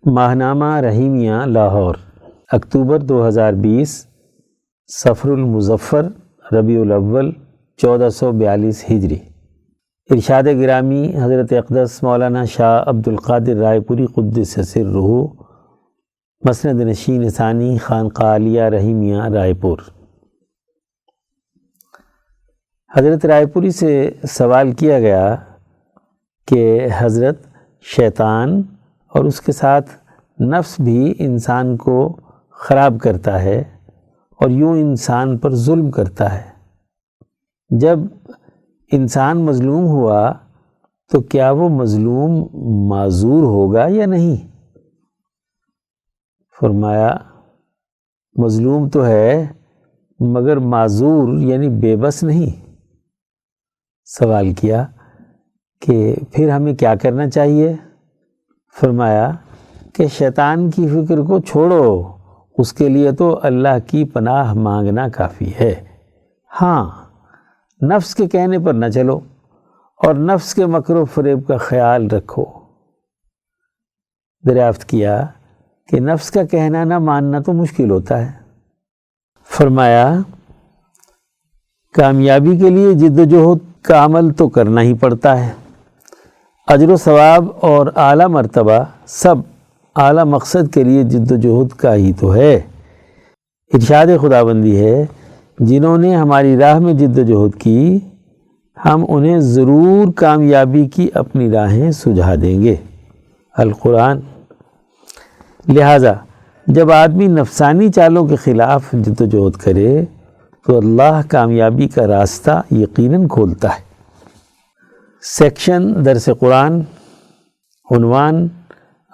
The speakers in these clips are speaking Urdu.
ماہنامہ رحیمیہ لاہور، اکتوبر 2020، صفر المظفر ربیع الاول 1442 ہجری۔ ارشاد گرامی حضرت اقدس مولانا شاہ عبد القادر رائے پوری قدس سرہ، مسند نشین ثانی، خانقاہ عالیہ رحیمیہ رائے پور۔ حضرت رائے پوری سے سوال کیا گیا کہ حضرت، شیطان اور اس کے ساتھ نفس بھی انسان کو خراب کرتا ہے اور یوں انسان پر ظلم کرتا ہے۔ جب انسان مظلوم ہوا تو کیا وہ مظلوم معذور ہوگا یا نہیں؟ فرمایا مظلوم تو ہے مگر معذور یعنی بے بس نہیں۔ سوال کیا کہ پھر ہمیں کیا کرنا چاہیے؟ فرمایا کہ شیطان کی فکر کو چھوڑو، اس کے لیے تو اللہ کی پناہ مانگنا کافی ہے۔ ہاں، نفس کے کہنے پر نہ چلو اور نفس کے مکر و فریب کا خیال رکھو۔ دریافت کیا کہ نفس کا کہنا نہ ماننا تو مشکل ہوتا ہے۔ فرمایا کامیابی کے لیے جد و جہد کا عمل تو کرنا ہی پڑتا ہے۔ اجر و ثواب اور اعلیٰ مرتبہ سب اعلیٰ مقصد کے لیے جد و جہد کا ہی تو ہے۔ ارشاد خداوندی ہے، جنہوں نے ہماری راہ میں جد و جہد کی، ہم انہیں ضرور کامیابی کی اپنی راہیں سجھا دیں گے۔ القرآن۔ لہٰذا جب آدمی نفسانی چالوں کے خلاف جد و جہد کرے تو اللہ کامیابی کا راستہ یقیناً کھولتا ہے۔ سیکشن درس قرآن، عنوان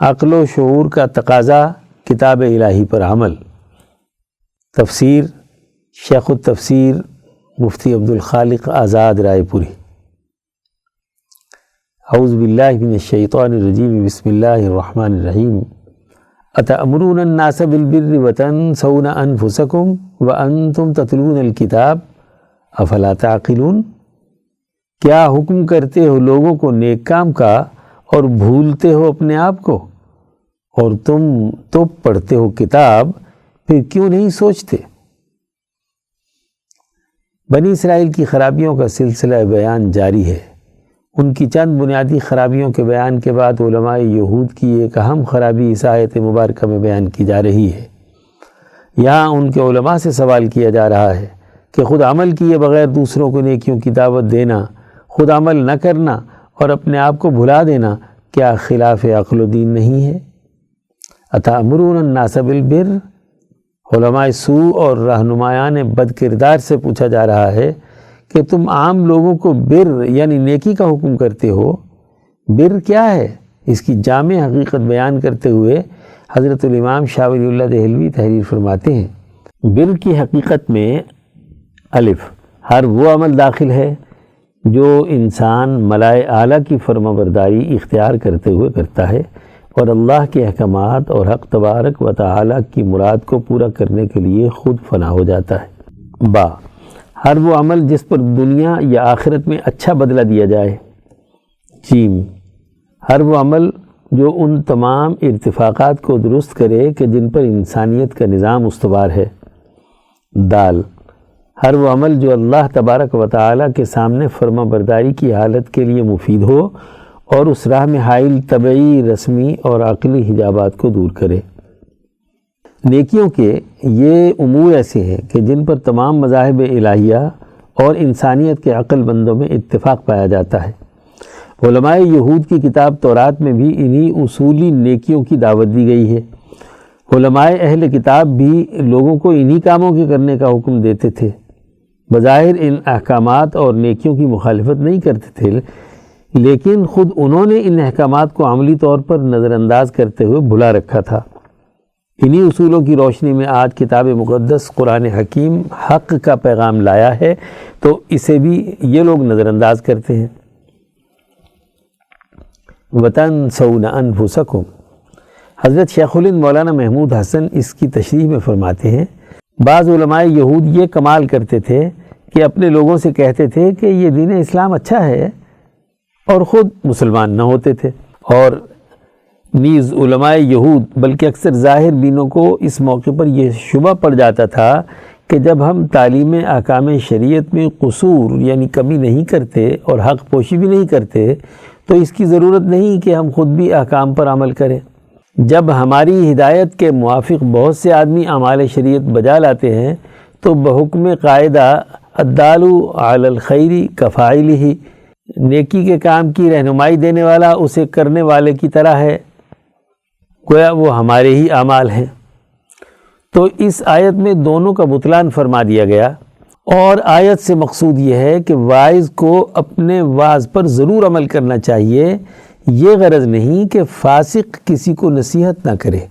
عقل و شعور کا تقاضا کتاب الہی پر عمل۔ تفسیر شیخ التفسیر مفتی عبد الخالق آزاد رائے پوری۔ اعوذ باللہ من الشیطان الرجیم، بسم اللہ الرحمن الرحیم۔ اتأمرون الناس بالبر وتنسون انفسکم وانتم تتلون الکتاب افلا تعقلون؟ کیا حکم کرتے ہو لوگوں کو نیک کام کا اور بھولتے ہو اپنے آپ کو، اور تم تو پڑھتے ہو کتاب، پھر کیوں نہیں سوچتے؟ بنی اسرائیل کی خرابیوں کا سلسلہ بیان جاری ہے۔ ان کی چند بنیادی خرابیوں کے بیان کے بعد علماء یہود کی ایک اہم خرابی اس آیت مبارکہ میں بیان کی جا رہی ہے۔ یہاں ان کے علماء سے سوال کیا جا رہا ہے کہ خود عمل کیے بغیر دوسروں کو نیکیوں کی دعوت دینا، خود عمل نہ کرنا اور اپنے آپ کو بھلا دینا کیا خلاف عقل و دین نہیں ہے؟ اتأمرون الناس بالبر، علماء سوء اور رہنمایان بد کردار سے پوچھا جا رہا ہے کہ تم عام لوگوں کو بر یعنی نیکی کا حکم کرتے ہو۔ بر کیا ہے؟ اس کی جامع حقیقت بیان کرتے ہوئے حضرت الامام شاہ ولی اللہ دہلوی تحریر فرماتے ہیں، بر کی حقیقت میں الف، ہر وہ عمل داخل ہے جو انسان ملائے اعلیٰ کی فرما برداری اختیار کرتے ہوئے کرتا ہے اور اللہ کے احکامات اور حق تبارک و تعالیٰ کی مراد کو پورا کرنے کے لیے خود فنا ہو جاتا ہے۔ با، ہر وہ عمل جس پر دنیا یا آخرت میں اچھا بدلہ دیا جائے۔ جیم، ہر وہ عمل جو ان تمام ارتفاقات کو درست کرے کہ جن پر انسانیت کا نظام استوار ہے۔ دال، ہر وہ عمل جو اللہ تبارک و تعالیٰ کے سامنے فرما برداری کی حالت کے لیے مفید ہو اور اس راہ میں حائل طبعی، رسمی اور عقلی حجابات کو دور کرے۔ نیکیوں کے یہ امور ایسے ہیں کہ جن پر تمام مذاہب الہیہ اور انسانیت کے عقل مندوں میں اتفاق پایا جاتا ہے۔ علماء یہود کی کتاب تورات میں بھی انہی اصولی نیکیوں کی دعوت دی گئی ہے۔ علماء اہل کتاب بھی لوگوں کو انہی کاموں کے کرنے کا حکم دیتے تھے۔ بظاہر ان احکامات اور نیکیوں کی مخالفت نہیں کرتے تھے، لیکن خود انہوں نے ان احکامات کو عملی طور پر نظر انداز کرتے ہوئے بھلا رکھا تھا۔ انہی اصولوں کی روشنی میں آج کتاب مقدس قرآن حکیم حق کا پیغام لایا ہے تو اسے بھی یہ لوگ نظر انداز کرتے ہیں۔ وَتَنْسَوْنَ أَنفُسَكُمْ، حضرت شیخ الہند مولانا محمود حسن اس کی تشریح میں فرماتے ہیں، بعض علماء یہود یہ کمال کرتے تھے کہ اپنے لوگوں سے کہتے تھے کہ یہ دین اسلام اچھا ہے اور خود مسلمان نہ ہوتے تھے، اور نیز علماء یہود بلکہ اکثر ظاہر بینوں کو اس موقع پر یہ شبہ پڑ جاتا تھا کہ جب ہم تعلیم احکام شریعت میں قصور یعنی کمی نہیں کرتے اور حق پوشی بھی نہیں کرتے تو اس کی ضرورت نہیں کہ ہم خود بھی احکام پر عمل کریں۔ جب ہماری ہدایت کے موافق بہت سے آدمی اعمال شریعت بجا لاتے ہیں تو بحکم قاعدہ الدال علی الخیر کفاعلہ، نیکی کے کام کی رہنمائی دینے والا اسے کرنے والے کی طرح ہے، گویا وہ ہمارے ہی اعمال ہیں۔ تو اس آیت میں دونوں کا بطلان فرما دیا گیا، اور آیت سے مقصود یہ ہے کہ واعظ کو اپنے واعظ پر ضرور عمل کرنا چاہیے، یہ غرض نہیں کہ فاسق کسی کو نصیحت نہ کرے۔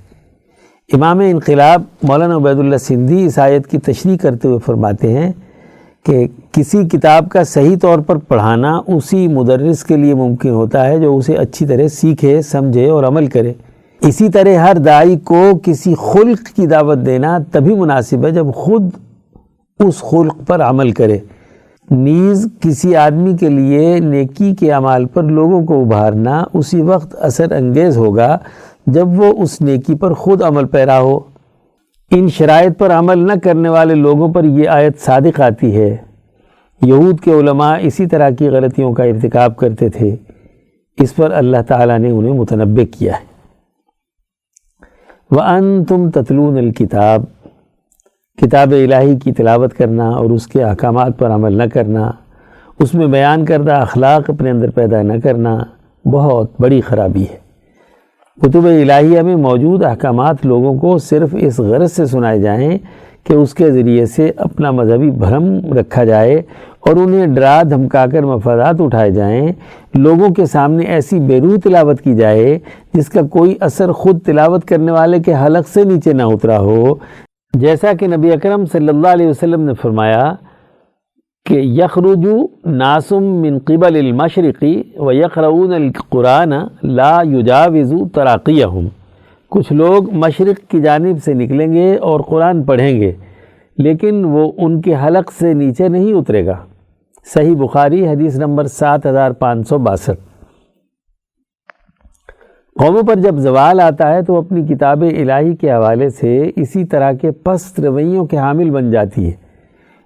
امام انقلاب مولانا عبید اللہ سندھی اس آیت کی تشریح کرتے ہوئے فرماتے ہیں کہ کسی کتاب کا صحیح طور پر پڑھانا اسی مدرس کے لیے ممکن ہوتا ہے جو اسے اچھی طرح سیکھے، سمجھے اور عمل کرے۔ اسی طرح ہر داعی کو کسی خلق کی دعوت دینا تبھی مناسب ہے جب خود اس خلق پر عمل کرے۔ نیز کسی آدمی کے لیے نیکی کے اعمال پر لوگوں کو ابھارنا اسی وقت اثر انگیز ہوگا جب وہ اس نیکی پر خود عمل پیرا ہو۔ ان شرائط پر عمل نہ کرنے والے لوگوں پر یہ آیت صادق آتی ہے۔ یہود کے علماء اسی طرح کی غلطیوں کا ارتکاب کرتے تھے، اس پر اللہ تعالیٰ نے انہیں متنبہ کیا ہے۔ وَأَنْتُمْ تَتْلُونَ الْكِتَابَ، کتاب الہی کی تلاوت کرنا اور اس کے احکامات پر عمل نہ کرنا، اس میں بیان کردہ اخلاق اپنے اندر پیدا نہ کرنا بہت بڑی خرابی ہے۔ کتب الہیہ میں موجود احکامات لوگوں کو صرف اس غرض سے سنائے جائیں کہ اس کے ذریعے سے اپنا مذہبی بھرم رکھا جائے اور انہیں ڈرا دھمکا کر مفادات اٹھائے جائیں، لوگوں کے سامنے ایسی بیروح تلاوت کی جائے جس کا کوئی اثر خود تلاوت کرنے والے کے حلق سے نیچے نہ اترا ہو، جیسا کہ نبی اکرم صلی اللہ علیہ وسلم نے فرمایا کہ یخرج ناس من قبل المشرق ویقرؤون القرآن لا یجاوز تراقیہم، کچھ لوگ مشرق کی جانب سے نکلیں گے اور قرآن پڑھیں گے لیکن وہ ان کے حلق سے نیچے نہیں اترے گا۔ صحیح بخاری حدیث نمبر 7562۔ قوموں پر جب زوال آتا ہے تو اپنی کتاب الہی کے حوالے سے اسی طرح کے پست رویوں کے حامل بن جاتی ہے۔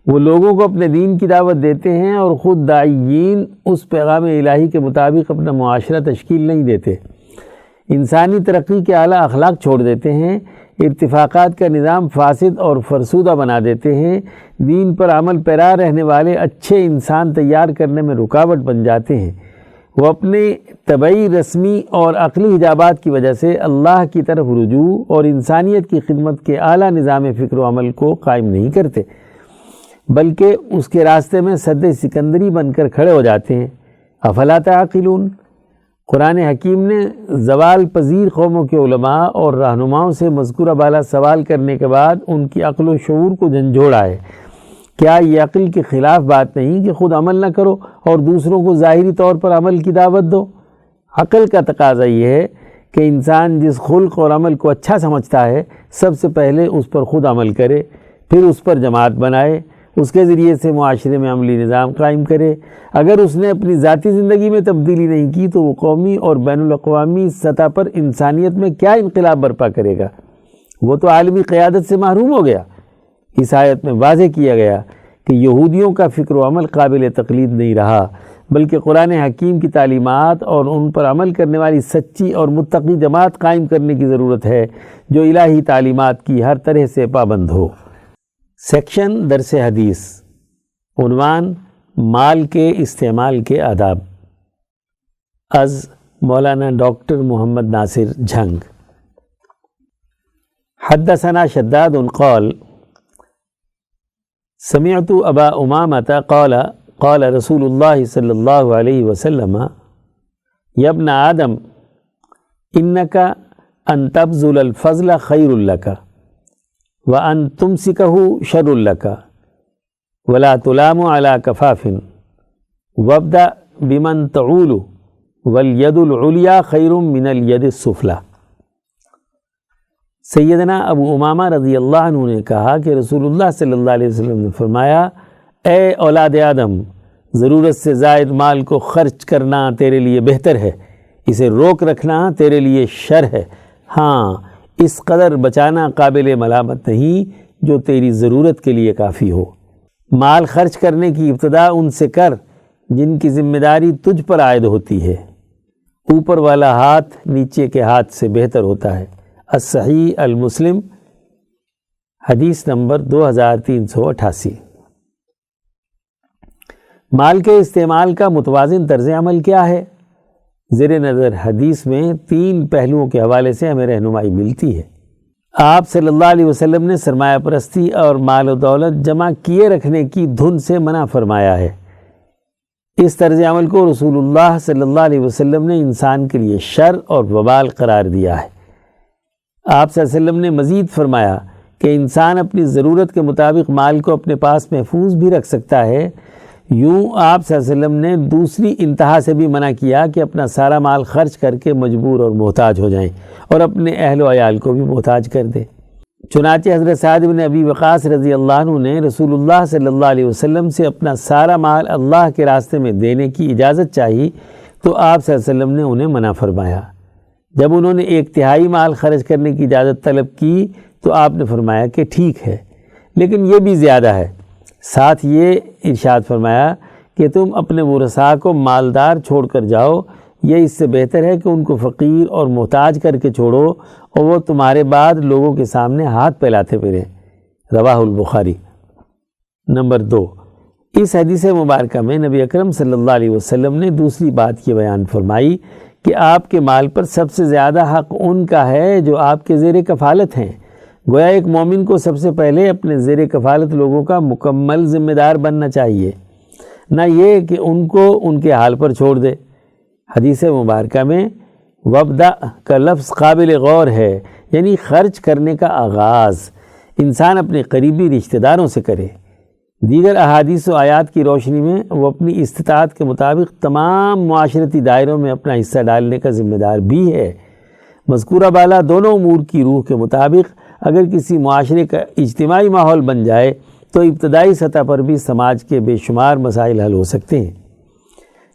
وہ لوگوں کو اپنے دین کی دعوت دیتے ہیں اور خود داعیین اس پیغام الہی کے مطابق اپنا معاشرہ تشکیل نہیں دیتے، انسانی ترقی کے اعلیٰ اخلاق چھوڑ دیتے ہیں، ارتفاقات کا نظام فاسد اور فرسودہ بنا دیتے ہیں، دین پر عمل پیرا رہنے والے اچھے انسان تیار کرنے میں رکاوٹ بن جاتے ہیں۔ وہ اپنے طبعی، رسمی اور عقلی حجابات کی وجہ سے اللہ کی طرف رجوع اور انسانیت کی خدمت کے اعلیٰ نظام فکر و عمل کو قائم نہیں کرتے، بلکہ اس کے راستے میں سد سکندری بن کر کھڑے ہو جاتے ہیں۔ افلا تعقلون، قرآن حکیم نے زوال پذیر قوموں کے علماء اور رہنماؤں سے مذکورہ بالا سوال کرنے کے بعد ان کی عقل و شعور کو جھنجھوڑا ہے۔ کیا یہ عقل کے خلاف بات نہیں کہ خود عمل نہ کرو اور دوسروں کو ظاہری طور پر عمل کی دعوت دو؟ عقل کا تقاضا یہ ہے کہ انسان جس خلق اور عمل کو اچھا سمجھتا ہے سب سے پہلے اس پر خود عمل کرے، پھر اس پر جماعت بنائے، اس کے ذریعے سے معاشرے میں عملی نظام قائم کرے۔ اگر اس نے اپنی ذاتی زندگی میں تبدیلی نہیں کی تو وہ قومی اور بین الاقوامی سطح پر انسانیت میں کیا انقلاب برپا کرے گا؟ وہ تو عالمی قیادت سے محروم ہو گیا۔ اس آیت میں واضح کیا گیا کہ یہودیوں کا فکر و عمل قابل تقلید نہیں رہا، بلکہ قرآن حکیم کی تعلیمات اور ان پر عمل کرنے والی سچی اور متقی جماعت قائم کرنے کی ضرورت ہے جو الہی تعلیمات کی ہر طرح سے پابند ہو۔ سیکشن درس حدیث، عنوان مال کے استعمال کے آداب، از مولانا ڈاکٹر محمد ناصر جھنگ۔ حدثنا شداد قال سمعت ابا امامۃ قال قال رسول اللہ صلی اللہ علیہ وسلم یا ابن آدم انک ان تبذل الفضل خیر لک وان تمسکہ شر لک ولا تلام علی کفاف وابدأ بمن تعول والید العلیا خیر من الید السفلی۔ سیدنا ابو امامہ رضی اللہ عنہ نے کہا کہ رسول اللہ صلی اللہ علیہ وسلم نے فرمایا، اے اولاد آدم، ضرورت سے زائد مال کو خرچ کرنا تیرے لیے بہتر ہے، اسے روک رکھنا تیرے لیے شر ہے، ہاں اس قدر بچانا قابل ملامت نہیں جو تیری ضرورت کے لیے کافی ہو۔ مال خرچ کرنے کی ابتدا ان سے کر جن کی ذمہ داری تجھ پر عائد ہوتی ہے، اوپر والا ہاتھ نیچے کے ہاتھ سے بہتر ہوتا ہے۔ الصحیح المسلم حدیث نمبر 2388۔ مال کے استعمال کا متوازن طرز عمل کیا ہے؟ زیر نظر حدیث میں 3 پہلوؤں کے حوالے سے ہمیں رہنمائی ملتی ہے۔ آپ صلی اللہ علیہ وسلم نے سرمایہ پرستی اور مال و دولت جمع کیے رکھنے کی دھن سے منع فرمایا ہے۔ اس طرز عمل کو رسول اللہ صلی اللہ علیہ وسلم نے انسان کے لیے شر اور وبال قرار دیا ہے۔ آپ صلی اللہ علیہ وسلم نے مزید فرمایا کہ انسان اپنی ضرورت کے مطابق مال کو اپنے پاس محفوظ بھی رکھ سکتا ہے۔ یوں آپ صلی اللہ علیہ وسلم نے دوسری انتہا سے بھی منع کیا کہ اپنا سارا مال خرچ کر کے مجبور اور محتاج ہو جائیں اور اپنے اہل و عیال کو بھی محتاج کر دیں۔ چنانچہ حضرت سعد بن ابی وقاص رضی اللہ عنہ نے رسول اللہ صلی اللہ علیہ وسلم سے اپنا سارا مال اللہ کے راستے میں دینے کی اجازت چاہی تو آپ صلی اللہ علیہ وسلم نے انہیں منع فرمایا۔ جب انہوں نے 1/3 مال خرچ کرنے کی اجازت طلب کی تو آپ نے فرمایا کہ ٹھیک ہے، لیکن یہ بھی زیادہ ہے۔ ساتھ یہ ارشاد فرمایا کہ تم اپنے ورثاء کو مالدار چھوڑ کر جاؤ، یہ اس سے بہتر ہے کہ ان کو فقیر اور محتاج کر کے چھوڑو اور وہ تمہارے بعد لوگوں کے سامنے ہاتھ پھیلاتے پھریں۔ رواہ البخاری۔ نمبر 2، اس حدیث مبارکہ میں نبی اکرم صلی اللہ علیہ وسلم نے دوسری بات یہ بیان فرمائی کہ آپ کے مال پر سب سے زیادہ حق ان کا ہے جو آپ کے زیر کفالت ہیں۔ گویا ایک مومن کو سب سے پہلے اپنے زیر کفالت لوگوں کا مکمل ذمہ دار بننا چاہیے، نہ یہ کہ ان کو ان کے حال پر چھوڑ دے۔ حدیث مبارکہ میں وبدأ کا لفظ قابل غور ہے، یعنی خرچ کرنے کا آغاز انسان اپنے قریبی رشتہ داروں سے کرے۔ دیگر احادیث و آیات کی روشنی میں وہ اپنی استطاعت کے مطابق تمام معاشرتی دائروں میں اپنا حصہ ڈالنے کا ذمہ دار بھی ہے۔ مذکورہ بالا دونوں امور کی روح کے مطابق اگر کسی معاشرے کا اجتماعی ماحول بن جائے تو ابتدائی سطح پر بھی سماج کے بے شمار مسائل حل ہو سکتے ہیں۔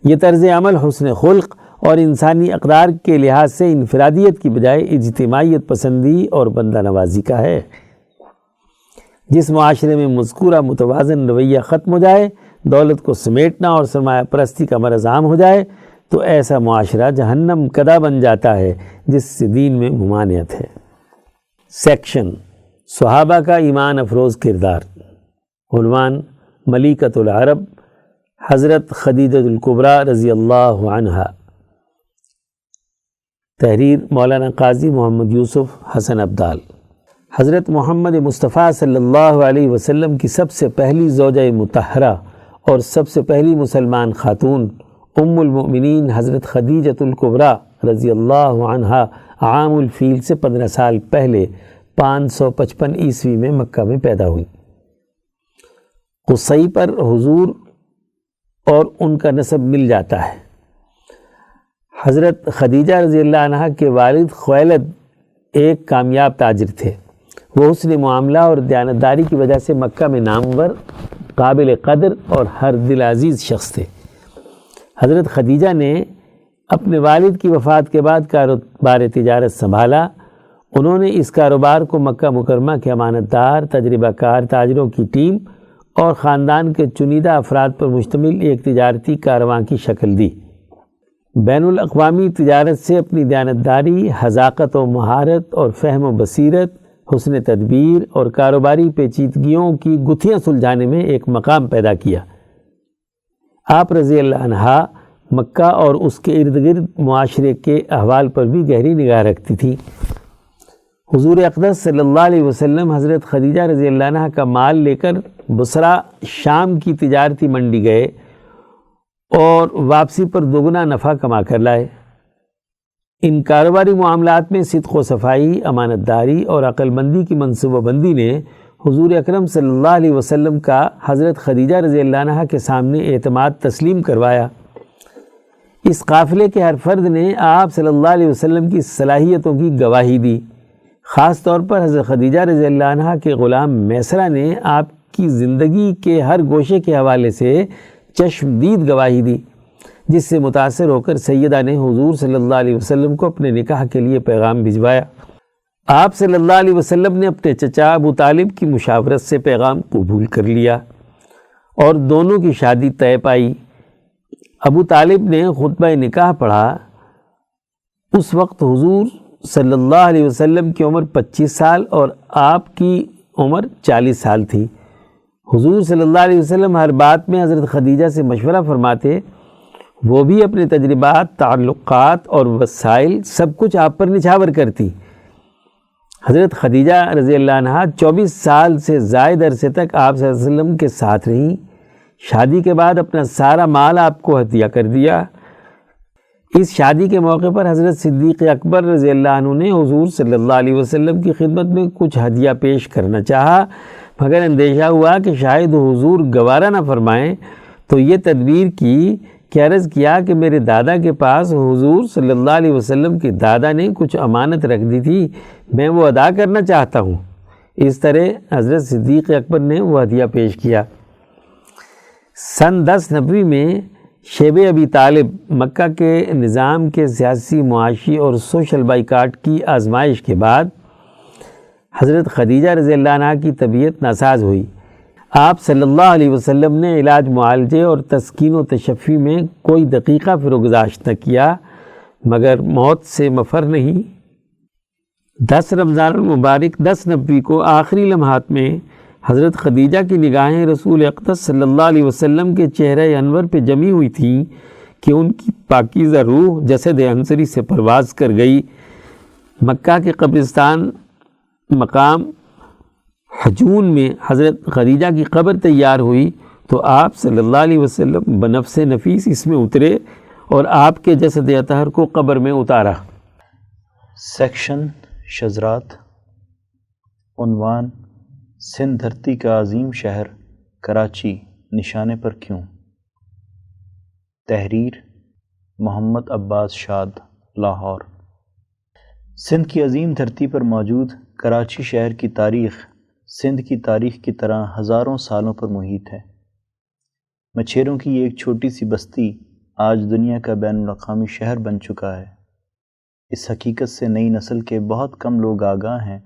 یہ طرز عمل حسن خلق اور انسانی اقدار کے لحاظ سے انفرادیت کی بجائے اجتماعیت پسندی اور بندہ نوازی کا ہے۔ جس معاشرے میں مذکورہ متوازن رویہ ختم ہو جائے، دولت کو سمیٹنا اور سرمایہ پرستی کا مرض عام ہو جائے تو ایسا معاشرہ جہنم کدہ بن جاتا ہے جس سے دین میں ممانعت ہے۔ سیکشن صحابہ کا ایمان افروز کردار۔ عنوان ملکۃ العرب حضرت خدیجہ الکبریٰ رضی اللہ عنہا۔ تحریر مولانا قاضی محمد یوسف حسن ابدال۔ حضرت محمد مصطفیٰ صلی اللہ علیہ وسلم کی سب سے پہلی زوجہ مطہرہ اور سب سے پہلی مسلمان خاتون ام المؤمنین حضرت خدیجہ الکبریٰ رضی اللہ عنہا عام الفیل سے 15 سال پہلے 555 عیسوی میں مکہ میں پیدا ہوئی۔ قصی پر حضور اور ان کا نسب مل جاتا ہے۔ حضرت خدیجہ رضی اللہ عنہا کے والد خویلد ایک کامیاب تاجر تھے۔ وہ حسن معاملہ اور دیانتداری کی وجہ سے مکہ میں نامور، قابل قدر اور ہر دل عزیز شخص تھے۔ حضرت خدیجہ نے اپنے والد کی وفات کے بعد کاروبار تجارت سنبھالا۔ انہوں نے اس کاروبار کو مکہ مکرمہ کے امانت دار، تجربہ کار تاجروں کی ٹیم اور خاندان کے چنیدہ افراد پر مشتمل ایک تجارتی کارواں کی شکل دی۔ بین الاقوامی تجارت سے اپنی دیانتداری، حذاقت و مہارت اور فہم و بصیرت، حسن تدبیر اور کاروباری پیچیدگیوں کی گتھیاں سلجھانے میں ایک مقام پیدا کیا۔ آپ رضی اللہ عنہا مکہ اور اس کے ارد گرد معاشرے کے احوال پر بھی گہری نگاہ رکھتی تھی۔ حضور اقدس صلی اللہ علیہ وسلم حضرت خدیجہ رضی اللہ عنہا کا مال لے کر بصرہ شام کی تجارتی منڈی گئے اور واپسی پر دوگنا نفع کما کر لائے۔ ان کاروباری معاملات میں صدق و صفائی، امانت داری اور عقل مندی کی منصوبہ بندی نے حضور اکرم صلی اللہ علیہ وسلم کا حضرت خدیجہ رضی اللہ عنہا کے سامنے اعتماد تسلیم کروایا۔ اس قافلے کے ہر فرد نے آپ صلی اللہ علیہ وسلم کی صلاحیتوں کی گواہی دی۔ خاص طور پر حضرت خدیجہ رضی اللہ عنہا کے غلام میسرہ نے آپ کی زندگی کے ہر گوشے کے حوالے سے چشمدید گواہی دی، جس سے متاثر ہو کر سیدہ نے حضور صلی اللہ علیہ وسلم کو اپنے نکاح کے لیے پیغام بھجوایا۔ آپ صلی اللہ علیہ وسلم نے اپنے چچا ابو طالب کی مشاورت سے پیغام قبول کر لیا اور دونوں کی شادی طے پائی۔ ابو طالب نے خطبہ نکاح پڑھا۔ اس وقت حضور صلی اللہ علیہ وسلم کی عمر 25 سال اور آپ کی عمر 40 سال تھی۔ حضور صلی اللہ علیہ وسلم ہر بات میں حضرت خدیجہ سے مشورہ فرماتے، وہ بھی اپنے تجربات، تعلقات اور وسائل سب کچھ آپ پر نچھاور کرتی۔ حضرت خدیجہ رضی اللہ عنہا 24 سال سے زائد عرصے تک آپ صلی اللہ علیہ وسلم کے ساتھ رہیں۔ شادی کے بعد اپنا سارا مال آپ کو ہدیہ کر دیا۔ اس شادی کے موقع پر حضرت صدیق اکبر رضی اللہ عنہ نے حضور صلی اللہ علیہ وسلم کی خدمت میں کچھ ہدیہ پیش کرنا چاہا، مگر اندیشہ ہوا کہ شاید حضور گوارہ نہ فرمائیں، تو یہ تدبیر کی کہ عرض کیا کہ میرے دادا کے پاس حضور صلی اللہ علیہ وسلم کے دادا نے کچھ امانت رکھ دی تھی، میں وہ ادا کرنا چاہتا ہوں۔ اس طرح حضرت صدیق اکبر نے وہ ہدیہ پیش کیا۔ سن 10 نبوی میں شیب ابی طالب مکہ کے نظام کے سیاسی، معاشی اور سوشل بائیکاٹ کی آزمائش کے بعد حضرت خدیجہ رضی اللہ عنہ کی طبیعت ناساز ہوئی۔ آپ صلی اللہ علیہ وسلم نے علاج، معالجے اور تسکین و تشفی میں کوئی دقیقہ فروگزاشت نہ کیا، مگر موت سے مفر نہیں۔ 10 رمضان المبارک 10 نبوی کو آخری لمحات میں حضرت خدیجہ کی نگاہیں رسول اقدس صلی اللہ علیہ وسلم کے چہرہ انور پہ جمی ہوئی تھیں کہ ان کی پاکیزہ روح جسد عنصری سے پرواز کر گئی۔ مکہ کے قبرستان مقام حجون میں حضرت خدیجہ کی قبر تیار ہوئی تو آپ صلی اللہ علیہ وسلم بنفس نفیس اس میں اترے اور آپ کے جسد اطہر کو قبر میں اتارا۔ سیکشن شذرات۔ عنوان: سندھ دھرتی کا عظیم شہر کراچی نشانے پر کیوں؟ تحریر: محمد عباس شاد، لاہور۔ سندھ کی عظیم دھرتی پر موجود کراچی شہر کی تاریخ سندھ کی تاریخ کی طرح ہزاروں سالوں پر محیط ہے۔ مچھیروں کی ایک چھوٹی سی بستی آج دنیا کا بین الاقوامی شہر بن چکا ہے۔ اس حقیقت سے نئی نسل کے بہت کم لوگ آگاہ ہیں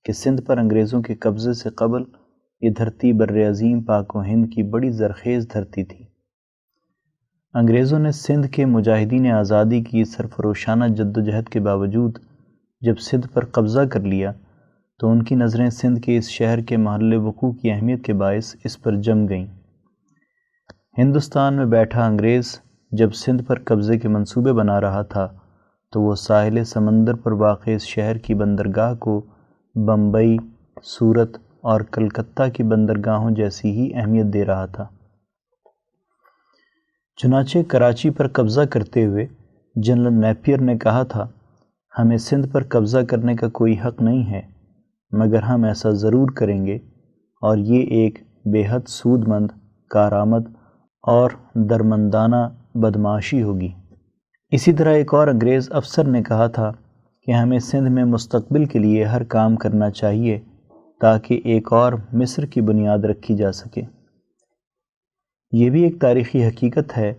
کہ سندھ پر انگریزوں کے قبضے سے قبل یہ دھرتی بر عظیم پاک و ہند کی بڑی زرخیز دھرتی تھی۔ انگریزوں نے سندھ کے مجاہدین آزادی کی سرفروشانہ جدوجہد کے باوجود جب سندھ پر قبضہ کر لیا تو ان کی نظریں سندھ کے اس شہر کے محل وقوع کی اہمیت کے باعث اس پر جم گئیں۔ ہندوستان میں بیٹھا انگریز جب سندھ پر قبضے کے منصوبے بنا رہا تھا تو وہ ساحل سمندر پر واقع اس شہر کی بندرگاہ کو بمبئی، سورت اور کلکتہ کی بندرگاہوں جیسی ہی اہمیت دے رہا تھا۔ چنانچہ کراچی پر قبضہ کرتے ہوئے جنرل نیپیر نے کہا تھا، ہمیں سندھ پر قبضہ کرنے کا کوئی حق نہیں ہے، مگر ہم ایسا ضرور کریں گے اور یہ ایک بے حد سود مند، کارآمد اور درمندانہ بدمعاشی ہوگی۔ اسی طرح ایک اور انگریز افسر نے کہا تھا کہ ہمیں سندھ میں مستقبل کے لیے ہر کام کرنا چاہیے تاکہ ایک اور مصر کی بنیاد رکھی جا سکے۔ یہ بھی ایک تاریخی حقیقت ہے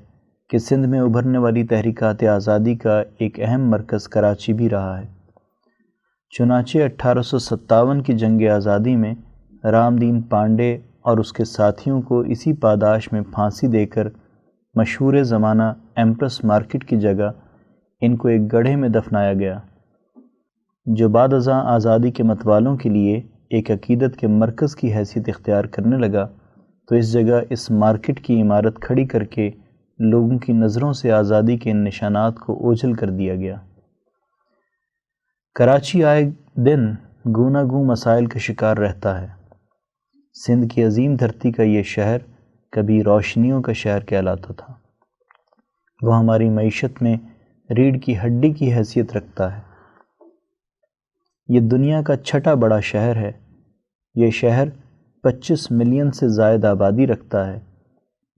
کہ سندھ میں ابھرنے والی تحریکات آزادی کا ایک اہم مرکز کراچی بھی رہا ہے۔ چنانچہ 1857 کی جنگ آزادی میں رام دین پانڈے اور اس کے ساتھیوں کو اسی پاداش میں پھانسی دے کر مشہور زمانہ ایمپریس مارکیٹ کی جگہ ان کو ایک گڑھے میں دفنایا گیا، جو بعد ازاں آزادی کے متوالوں کے لیے ایک عقیدت کے مرکز کی حیثیت اختیار کرنے لگا، تو اس جگہ اس مارکیٹ کی عمارت کھڑی کر کے لوگوں کی نظروں سے آزادی کے ان نشانات کو اوجھل کر دیا گیا۔ کراچی آئے دن گوناگوں مسائل کا شکار رہتا ہے۔ سندھ کی عظیم دھرتی کا یہ شہر کبھی روشنیوں کا شہر کہلاتا تھا۔ وہ ہماری معیشت میں ریڑھ کی ہڈی کی حیثیت رکھتا ہے۔ یہ دنیا کا چھٹا بڑا شہر ہے۔ یہ شہر 25 ملین سے زائد آبادی رکھتا ہے۔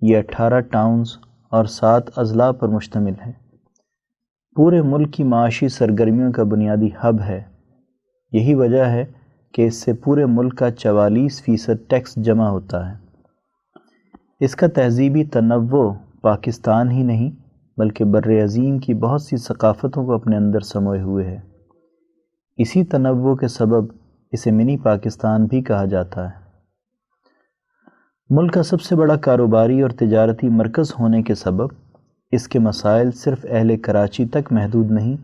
یہ 18 ٹاؤنز اور 7 اضلاع پر مشتمل ہے۔ پورے ملک کی معاشی سرگرمیوں کا بنیادی ہب ہے۔ یہی وجہ ہے کہ اس سے پورے ملک کا 44% ٹیکس جمع ہوتا ہے۔ اس کا تہذیبی تنوع پاکستان ہی نہیں بلکہ بر عظیم کی بہت سی ثقافتوں کو اپنے اندر سموئے ہوئے ہے۔ اسی تنوع کے سبب اسے منی پاکستان بھی کہا جاتا ہے۔ ملک کا سب سے بڑا کاروباری اور تجارتی مرکز ہونے کے سبب اس کے مسائل صرف اہل کراچی تک محدود نہیں،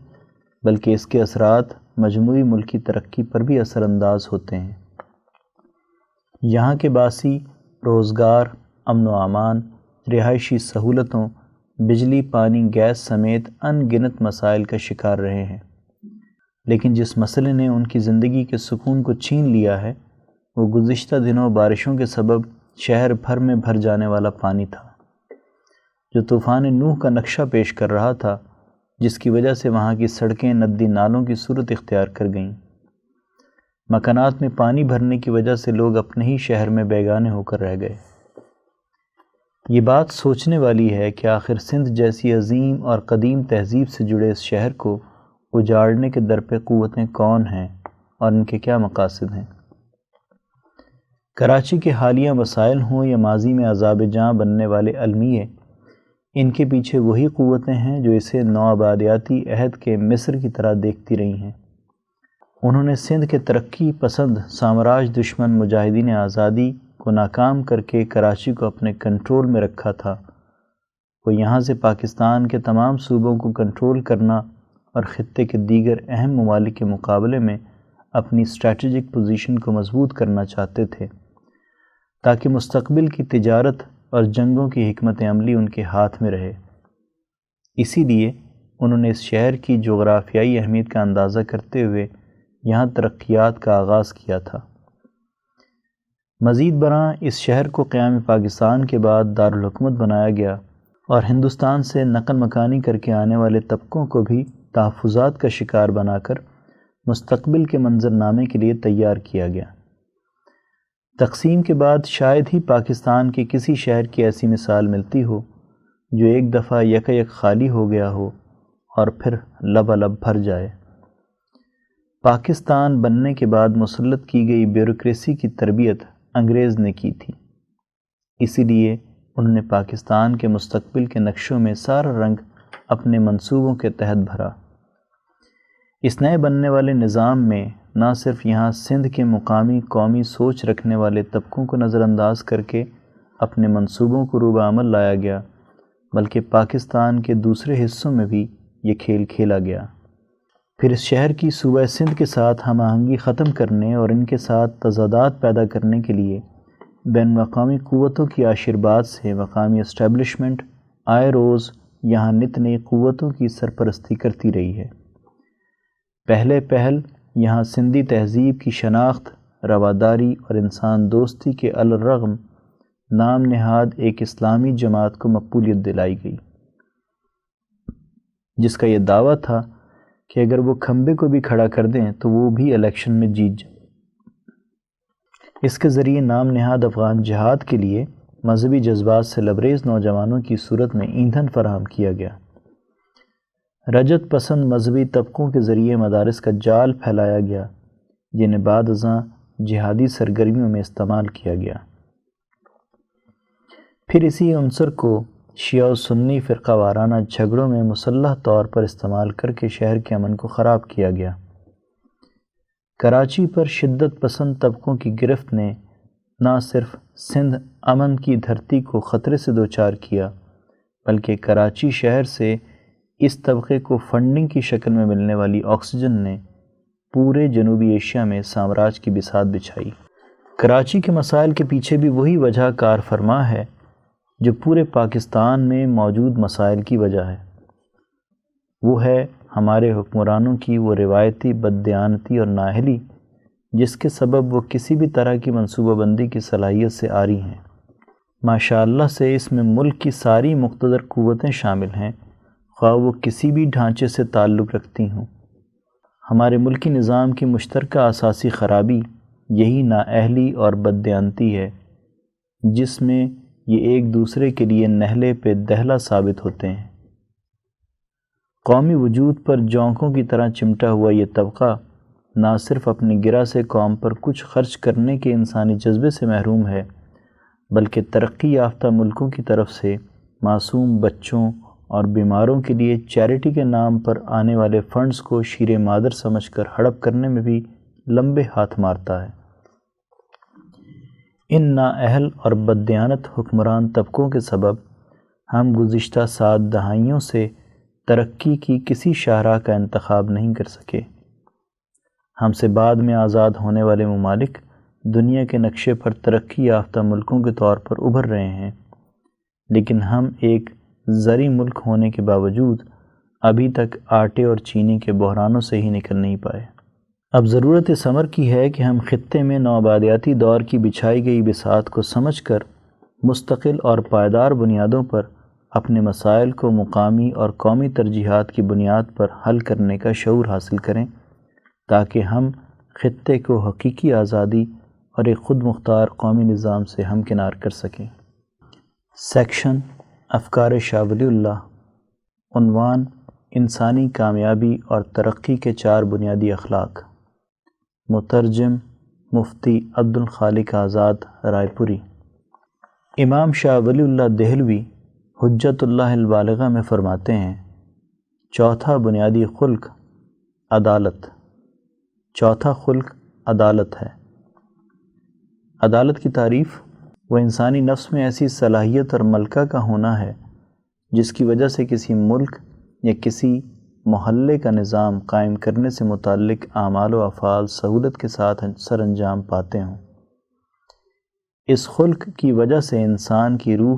بلکہ اس کے اثرات مجموعی ملکی ترقی پر بھی اثر انداز ہوتے ہیں۔ یہاں کے باسی روزگار، امن و امان، رہائشی سہولتوں، بجلی، پانی، گیس سمیت ان گنت مسائل کا شکار رہے ہیں، لیکن جس مسئلے نے ان کی زندگی کے سکون کو چھین لیا ہے وہ گزشتہ دنوں بارشوں کے سبب شہر بھر میں بھر جانے والا پانی تھا، جو طوفان نوح کا نقشہ پیش کر رہا تھا، جس کی وجہ سے وہاں کی سڑکیں ندی نالوں کی صورت اختیار کر گئیں۔ مکانات میں پانی بھرنے کی وجہ سے لوگ اپنے ہی شہر میں بیگانے ہو کر رہ گئے۔ یہ بات سوچنے والی ہے کہ آخر سندھ جیسی عظیم اور قدیم تہذیب سے جڑے اس شہر کو اجاڑنے کے در پہ قوتیں کون ہیں اور ان کے کیا مقاصد ہیں؟ کراچی کے حالیہ مسائل ہوں یا ماضی میں عذاب جاں بننے والے المیے، ان کے پیچھے وہی قوتیں ہیں جو اسے نوآبادیاتی عہد کے مصر کی طرح دیکھتی رہی ہیں۔ انہوں نے سندھ کے ترقی پسند سامراج دشمن مجاہدین آزادی کو ناکام کر کے کراچی کو اپنے کنٹرول میں رکھا تھا۔ وہ یہاں سے پاکستان کے تمام صوبوں کو کنٹرول کرنا اور خطے کے دیگر اہم ممالک کے مقابلے میں اپنی اسٹریٹجک پوزیشن کو مضبوط کرنا چاہتے تھے، تاکہ مستقبل کی تجارت اور جنگوں کی حکمت عملی ان کے ہاتھ میں رہے۔ اسی لیے انہوں نے اس شہر کی جغرافیائی اہمیت کا اندازہ کرتے ہوئے یہاں ترقیات کا آغاز کیا تھا۔ مزید برآں اس شہر کو قیام پاکستان کے بعد دارالحکومت بنایا گیا اور ہندوستان سے نقل مکانی کر کے آنے والے طبقوں کو بھی تحفظات کا شکار بنا کر مستقبل کے منظرنامے کے لیے تیار کیا گیا۔ تقسیم کے بعد شاید ہی پاکستان کے کسی شہر کی ایسی مثال ملتی ہو جو ایک دفعہ یک خالی ہو گیا ہو اور پھر لبالب بھر جائے۔ پاکستان بننے کے بعد مسلط کی گئی بیوروکریسی کی تربیت انگریز نے کی تھی، اسی لیے انہوں نے پاکستان کے مستقبل کے نقشوں میں سارا رنگ اپنے منصوبوں کے تحت بھرا۔ اس نئے بننے والے نظام میں نہ صرف یہاں سندھ کے مقامی قومی سوچ رکھنے والے طبقوں کو نظر انداز کر کے اپنے منصوبوں کو روبہ عمل لایا گیا، بلکہ پاکستان کے دوسرے حصوں میں بھی یہ کھیل کھیلا گیا۔ پھر اس شہر کی صوبہ سندھ کے ساتھ ہم آہنگی ختم کرنے اور ان کے ساتھ تضادات پیدا کرنے کے لیے بین الاقوامی قوتوں کی آشرباد سے مقامی اسٹیبلشمنٹ آئے روز یہاں نت نئی قوتوں کی سرپرستی کرتی رہی ہے۔ پہل یہاں سندھی تہذیب کی شناخت، رواداری اور انسان دوستی کے الرغم نام نہاد ایک اسلامی جماعت کو مقبولیت دلائی گئی، جس کا یہ دعویٰ تھا کہ اگر وہ کھمبے کو بھی کھڑا کر دیں تو وہ بھی الیکشن میں جیت جائیں۔ اس کے ذریعے نام نہاد افغان جہاد کے لیے مذہبی جذبات سے لبریز نوجوانوں کی صورت میں ایندھن فراہم کیا گیا۔ رجت پسند مذہبی طبقوں کے ذریعے مدارس کا جال پھیلایا گیا، جنہیں بعد ازاں جہادی سرگرمیوں میں استعمال کیا گیا۔ پھر اسی عنصر کو شیعہ و سنی فرقہ وارانہ جھگڑوں میں مسلح طور پر استعمال کر کے شہر کے امن کو خراب کیا گیا۔ کراچی پر شدت پسند طبقوں کی گرفت نے نہ صرف سندھ امن کی دھرتی کو خطرے سے دوچار کیا، بلکہ کراچی شہر سے اس طبقے کو فنڈنگ کی شکل میں ملنے والی آکسیجن نے پورے جنوبی ایشیا میں سامراج کی بساط بچھائی۔ کراچی کے مسائل کے پیچھے بھی وہی وجہ کار فرما ہے جو پورے پاکستان میں موجود مسائل کی وجہ ہے۔ وہ ہے ہمارے حکمرانوں کی وہ روایتی بددیانتی اور نااہلی جس کے سبب وہ کسی بھی طرح کی منصوبہ بندی کی صلاحیت سے عاری ہیں۔ ماشاءاللہ سے اس میں ملک کی ساری مقتدر قوتیں شامل ہیں، خواہ وہ کسی بھی ڈھانچے سے تعلق رکھتی ہوں۔ ہمارے ملکی نظام کی مشترکہ اساسی خرابی یہی نااہلی اور بددیانتی ہے، جس میں یہ ایک دوسرے کے لیے نہلے پہ دہلا ثابت ہوتے ہیں۔ قومی وجود پر جونکوں کی طرح چمٹا ہوا یہ طبقہ نہ صرف اپنی گرہ سے قوم پر کچھ خرچ کرنے کے انسانی جذبے سے محروم ہے، بلکہ ترقی یافتہ ملکوں کی طرف سے معصوم بچوں اور بیماروں کے لیے چیریٹی کے نام پر آنے والے فنڈز کو شیر مادر سمجھ کر ہڑپ کرنے میں بھی لمبے ہاتھ مارتا ہے۔ ان نااہل اور بددیانت حکمران طبقوں کے سبب ہم گزشتہ 7 دہائیوں سے ترقی کی کسی شاہراہ کا انتخاب نہیں کر سکے۔ ہم سے بعد میں آزاد ہونے والے ممالک دنیا کے نقشے پر ترقی یافتہ ملکوں کے طور پر ابھر رہے ہیں، لیکن ہم ایک زرعی ملک ہونے کے باوجود ابھی تک آٹے اور چینی کے بحرانوں سے ہی نکل نہیں پائے۔ اب ضرورت اس امر کی ہے کہ ہم خطے میں نوآبادیاتی دور کی بچھائی گئی بساط کو سمجھ کر مستقل اور پائیدار بنیادوں پر اپنے مسائل کو مقامی اور قومی ترجیحات کی بنیاد پر حل کرنے کا شعور حاصل کریں، تاکہ ہم خطے کو حقیقی آزادی اور ایک خود مختار قومی نظام سے ہمکنار کر سکیں۔ سیکشن افکار شاہ ولی اللہ، عنوان انسانی کامیابی اور ترقی کے 4 بنیادی اخلاق، مترجم مفتی عبدالخالق آزاد رائے پوری۔ امام شاہ ولی اللہ دہلوی حجت اللہ البالغہ میں فرماتے ہیں، چوتھا بنیادی خلق عدالت۔ چوتھا خلق عدالت ہے۔ عدالت کی تعریف وہ انسانی نفس میں ایسی صلاحیت اور ملکہ کا ہونا ہے جس کی وجہ سے کسی ملک یا کسی محلے کا نظام قائم کرنے سے متعلق اعمال و افعال سہولت کے ساتھ سر انجام پاتے ہوں۔ اس خلق کی وجہ سے انسان کی روح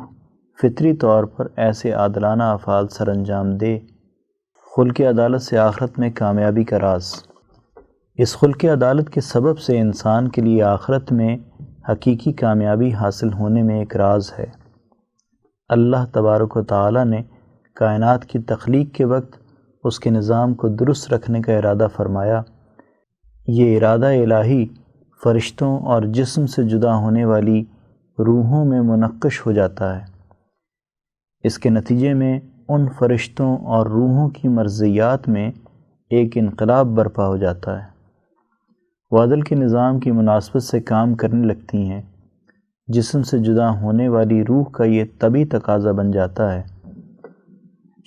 فطری طور پر ایسے عادلانہ افعال سر انجام دے۔ خلق عدالت سے آخرت میں کامیابی کا راز۔ اس خلق عدالت کے سبب سے انسان کے لیے آخرت میں حقیقی کامیابی حاصل ہونے میں ایک راز ہے۔ اللہ تبارک و تعالی نے کائنات کی تخلیق کے وقت اس کے نظام کو درست رکھنے کا ارادہ فرمایا۔ یہ ارادہ الہی فرشتوں اور جسم سے جدا ہونے والی روحوں میں منقش ہو جاتا ہے۔ اس کے نتیجے میں ان فرشتوں اور روحوں کی مرضیات میں ایک انقلاب برپا ہو جاتا ہے۔ وہ عدل کے نظام کی مناسبت سے کام کرنے لگتی ہیں۔ جسم سے جدا ہونے والی روح کا یہ طبعی تقاضا بن جاتا ہے۔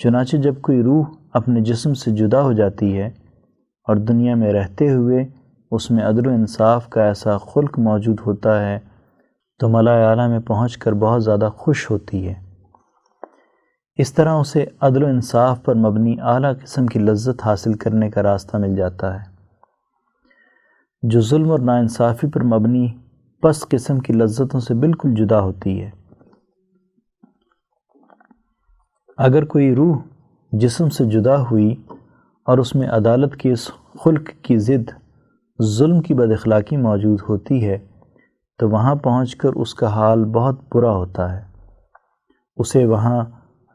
چنانچہ جب کوئی روح اپنے جسم سے جدا ہو جاتی ہے اور دنیا میں رہتے ہوئے اس میں عدل و انصاف کا ایسا خلق موجود ہوتا ہے تو ملائے اعلیٰ میں پہنچ کر بہت زیادہ خوش ہوتی ہے۔ اس طرح اسے عدل و انصاف پر مبنی اعلیٰ قسم کی لذت حاصل کرنے کا راستہ مل جاتا ہے، جو ظلم اور ناانصافی پر مبنی پست قسم کی لذتوں سے بالکل جدا ہوتی ہے۔ اگر کوئی روح جسم سے جدا ہوئی اور اس میں عدالت کی اس خلق کی ضد ظلم کی بد اخلاقی موجود ہوتی ہے تو وہاں پہنچ کر اس کا حال بہت برا ہوتا ہے۔ اسے وہاں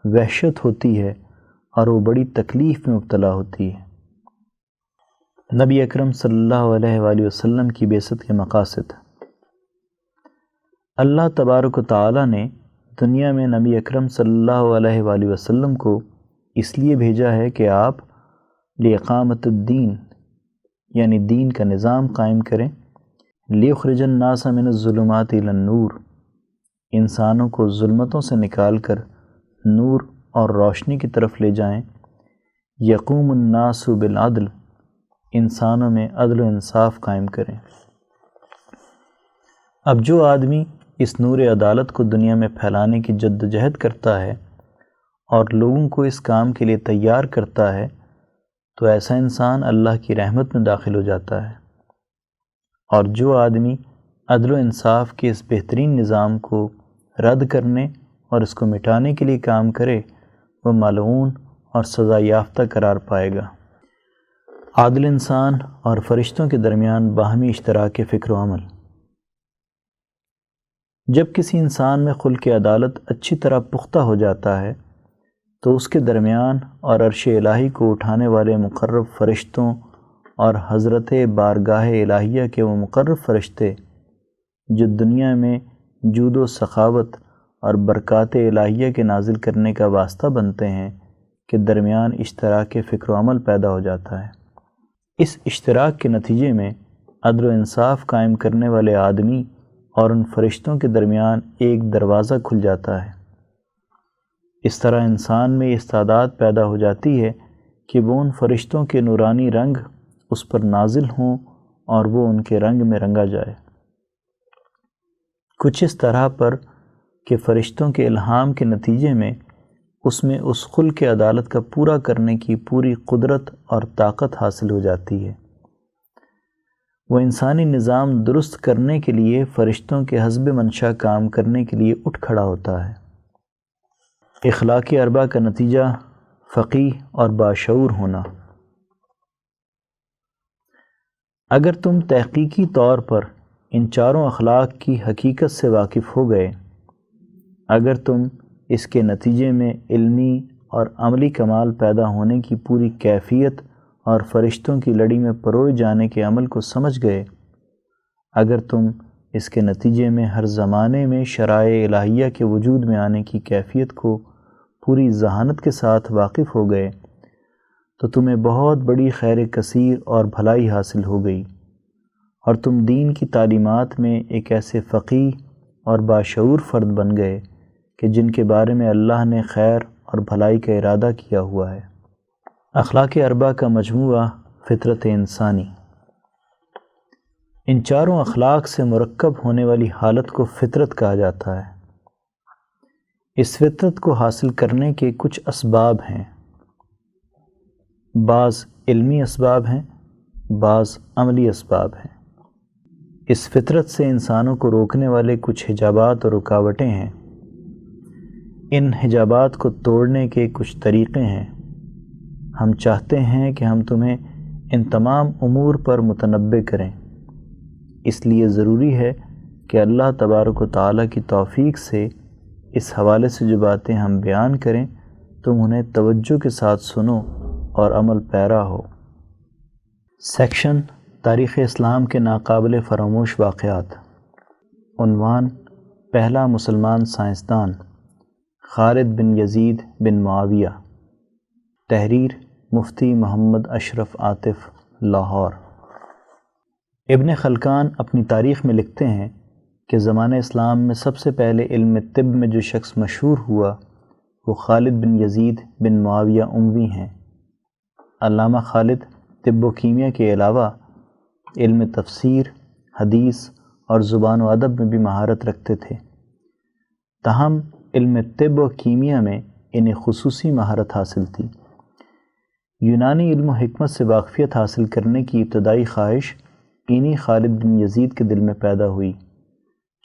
وحشت ہوتی ہے اور وہ بڑی تکلیف میں مبتلا ہوتی ہے۔ نبی اکرم صلی اللہ علیہ وآلہ وسلم کی بعثت کے مقاصد۔ اللہ تبارک و تعالی نے دنیا میں نبی اکرم صلی اللہ علیہ وآلہ وسلم کو اس لیے بھیجا ہے کہ آپ لِإِقَامَةِ الدین یعنی دین کا نظام قائم کریں، لِيُخْرِجَ النَّاسَ مِنَ الظُّلُمَاتِ إِلَى النُّورِ، انسانوں کو ظلمتوں سے نکال کر نور اور روشنی کی طرف لے جائیں، یقوم الناس بالعدل، انسانوں میں عدل و انصاف قائم کریں۔ اب جو آدمی اس نور عدالت کو دنیا میں پھیلانے کی جد و جہد کرتا ہے اور لوگوں کو اس کام کے لیے تیار کرتا ہے تو ایسا انسان اللہ کی رحمت میں داخل ہو جاتا ہے، اور جو آدمی عدل و انصاف کے اس بہترین نظام کو رد کرنے اور اس کو مٹانے کے لیے کام کرے وہ ملعون اور سزا یافتہ قرار پائے گا۔ عادل انسان اور فرشتوں کے درمیان باہمی اشتراک فکر و عمل۔ جب کسی انسان میں خلق عدالت اچھی طرح پختہ ہو جاتا ہے تو اس کے درمیان اور عرش الہی کو اٹھانے والے مقرب فرشتوں اور حضرت بارگاہ الہیہ کے وہ مقرب فرشتے جو دنیا میں جود و سخاوت اور برکات الہیہ کے نازل کرنے کا واسطہ بنتے ہیں کے درمیان اشتراک فکر و عمل پیدا ہو جاتا ہے۔ اس اشتراک کے نتیجے میں عدل و انصاف قائم کرنے والے آدمی اور ان فرشتوں کے درمیان ایک دروازہ کھل جاتا ہے۔ اس طرح انسان میں استعداد پیدا ہو جاتی ہے کہ وہ ان فرشتوں کے نورانی رنگ اس پر نازل ہوں اور وہ ان کے رنگ میں رنگا جائے۔ کچھ اس طرح پر کہ فرشتوں کے الہام کے نتیجے میں اس خلق عدالت کا پورا کرنے کی پوری قدرت اور طاقت حاصل ہو جاتی ہے۔ وہ انسانی نظام درست کرنے کے لیے فرشتوں کے حسب منشا کام کرنے کے لیے اٹھ کھڑا ہوتا ہے۔ اخلاق اربع کا نتیجہ فقیہ اور باشعور ہونا۔ اگر تم تحقیقی طور پر ان چاروں اخلاق کی حقیقت سے واقف ہو گئے، اگر تم اس کے نتیجے میں علمی اور عملی کمال پیدا ہونے کی پوری کیفیت اور فرشتوں کی لڑی میں پروئے جانے کے عمل کو سمجھ گئے، اگر تم اس کے نتیجے میں ہر زمانے میں شرائع الہیہ کے وجود میں آنے کی کیفیت کو پوری ذہانت کے ساتھ واقف ہو گئے، تو تمہیں بہت بڑی خیر کثیر اور بھلائی حاصل ہو گئی، اور تم دین کی تعلیمات میں ایک ایسے فقیہ اور باشعور فرد بن گئے کہ جن کے بارے میں اللہ نے خیر اور بھلائی کا ارادہ کیا ہوا ہے۔ اخلاق اربع کا مجموعہ فطرت انسانی۔ ان چاروں اخلاق سے مرکب ہونے والی حالت کو فطرت کہا جاتا ہے۔ اس فطرت کو حاصل کرنے کے کچھ اسباب ہیں، بعض علمی اسباب ہیں، بعض عملی اسباب ہیں۔ اس فطرت سے انسانوں کو روکنے والے کچھ حجابات اور رکاوٹیں ہیں۔ ان حجابات کو توڑنے کے کچھ طریقے ہیں۔ ہم چاہتے ہیں کہ ہم تمہیں ان تمام امور پر متنبع کریں، اس لیے ضروری ہے کہ اللہ تبارک و تعالیٰ کی توفیق سے اس حوالے سے جو باتیں ہم بیان کریں تم انہیں توجہ کے ساتھ سنو اور عمل پیرا ہو۔ سیکشن تاریخ اسلام کے ناقابل فراموش واقعات۔ عنوان: پہلا مسلمان سائنسدان خالد بن یزید بن معاویہ۔ تحریر: مفتی محمد اشرف عاطف، لاہور۔ ابن خلکان اپنی تاریخ میں لکھتے ہیں کہ زمانہ اسلام میں سب سے پہلے علم طب میں جو شخص مشہور ہوا وہ خالد بن یزید بن معاویہ اموی ہیں۔ علامہ خالد طب و کیمیا کے علاوہ علم تفسیر، حدیث اور زبان و ادب میں بھی مہارت رکھتے تھے، تاہم علم طب و کیمیا میں انہیں خصوصی مہارت حاصل تھی۔ یونانی علم و حکمت سے واقفیت حاصل کرنے کی ابتدائی خواہش انہی خالد بن یزید کے دل میں پیدا ہوئی،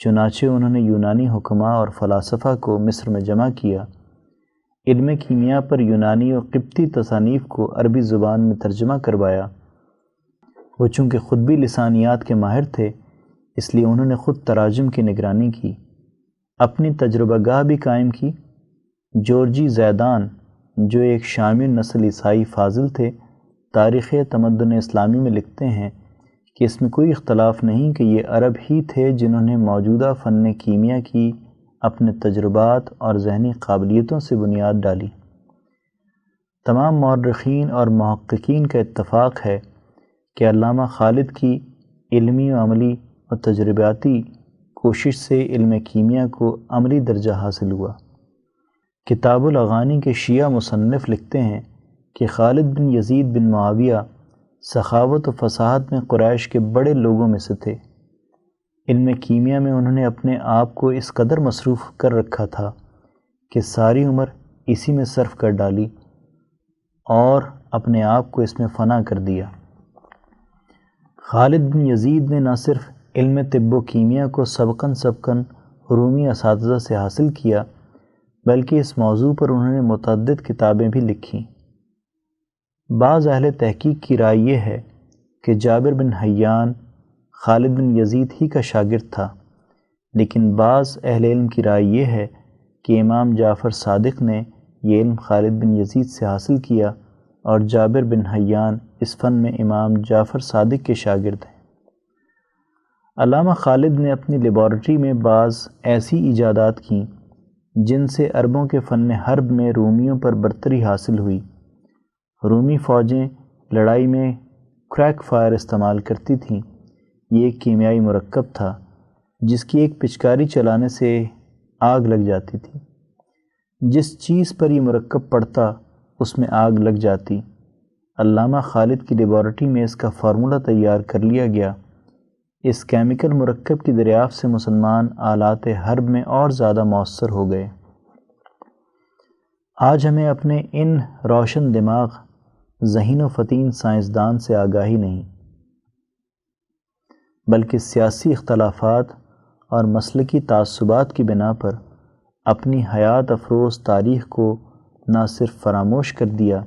چنانچہ انہوں نے یونانی حکماء اور فلاسفہ کو مصر میں جمع کیا، علم کیمیا پر یونانی و قبطی تصانیف کو عربی زبان میں ترجمہ کروایا۔ وہ چونکہ خود بھی لسانیات کے ماہر تھے، اس لیے انہوں نے خود تراجم کی نگرانی کی، اپنی تجربہ گاہ بھی قائم کی۔ جورجی زیدان جو ایک شامی نسل عیسائی فاضل تھے، تاریخ تمدن اسلامی میں لکھتے ہیں کہ اس میں کوئی اختلاف نہیں کہ یہ عرب ہی تھے جنہوں نے موجودہ فن کیمیا کی اپنے تجربات اور ذہنی قابلیتوں سے بنیاد ڈالی۔ تمام مورخین اور محققین کا اتفاق ہے کہ علامہ خالد کی علمی و عملی و تجرباتی کوشش سے علم کیمیا کو عملی درجہ حاصل ہوا۔ کتاب الاغانی کے شیعہ مصنف لکھتے ہیں کہ خالد بن یزید بن معاویہ سخاوت و فصاحت میں قریش کے بڑے لوگوں میں سے تھے۔ علم کیمیا میں انہوں نے اپنے آپ کو اس قدر مصروف کر رکھا تھا کہ ساری عمر اسی میں صرف کر ڈالی اور اپنے آپ کو اس میں فنا کر دیا۔ خالد بن یزید نے نہ صرف علم طب و کیمیا کو سبقاً رومی اساتذہ سے حاصل کیا، بلکہ اس موضوع پر انہوں نے متعدد کتابیں بھی لکھیں۔ بعض اہل تحقیق کی رائے یہ ہے کہ جابر بن حیان خالد بن یزید ہی کا شاگرد تھا، لیکن بعض اہل علم کی رائے یہ ہے کہ امام جعفر صادق نے یہ علم خالد بن یزید سے حاصل کیا اور جابر بن حیان اس فن میں امام جعفر صادق کے شاگرد ہیں۔ علامہ خالد نے اپنی لیبارٹری میں بعض ایسی ایجادات کیں جن سے عربوں کے فن حرب میں رومیوں پر برتری حاصل ہوئی۔ رومی فوجیں لڑائی میں کریک فائر استعمال کرتی تھیں۔ یہ ایک کیمیائی مرکب تھا جس کی ایک پچکاری چلانے سے آگ لگ جاتی تھی۔ جس چیز پر یہ مرکب پڑتا اس میں آگ لگ جاتی۔ علامہ خالد کی لیبارٹری میں اس کا فارمولہ تیار کر لیا گیا۔ اس کیمیکل مرکب کی دریافت سے مسلمان آلات حرب میں اور زیادہ مؤثر ہو گئے۔ آج ہمیں اپنے ان روشن دماغ، ذہین و فطین سائنسدان سے آگاہی نہیں، بلکہ سیاسی اختلافات اور مسلکی تعصبات کی بنا پر اپنی حیات افروز تاریخ کو نہ صرف فراموش کر دیا،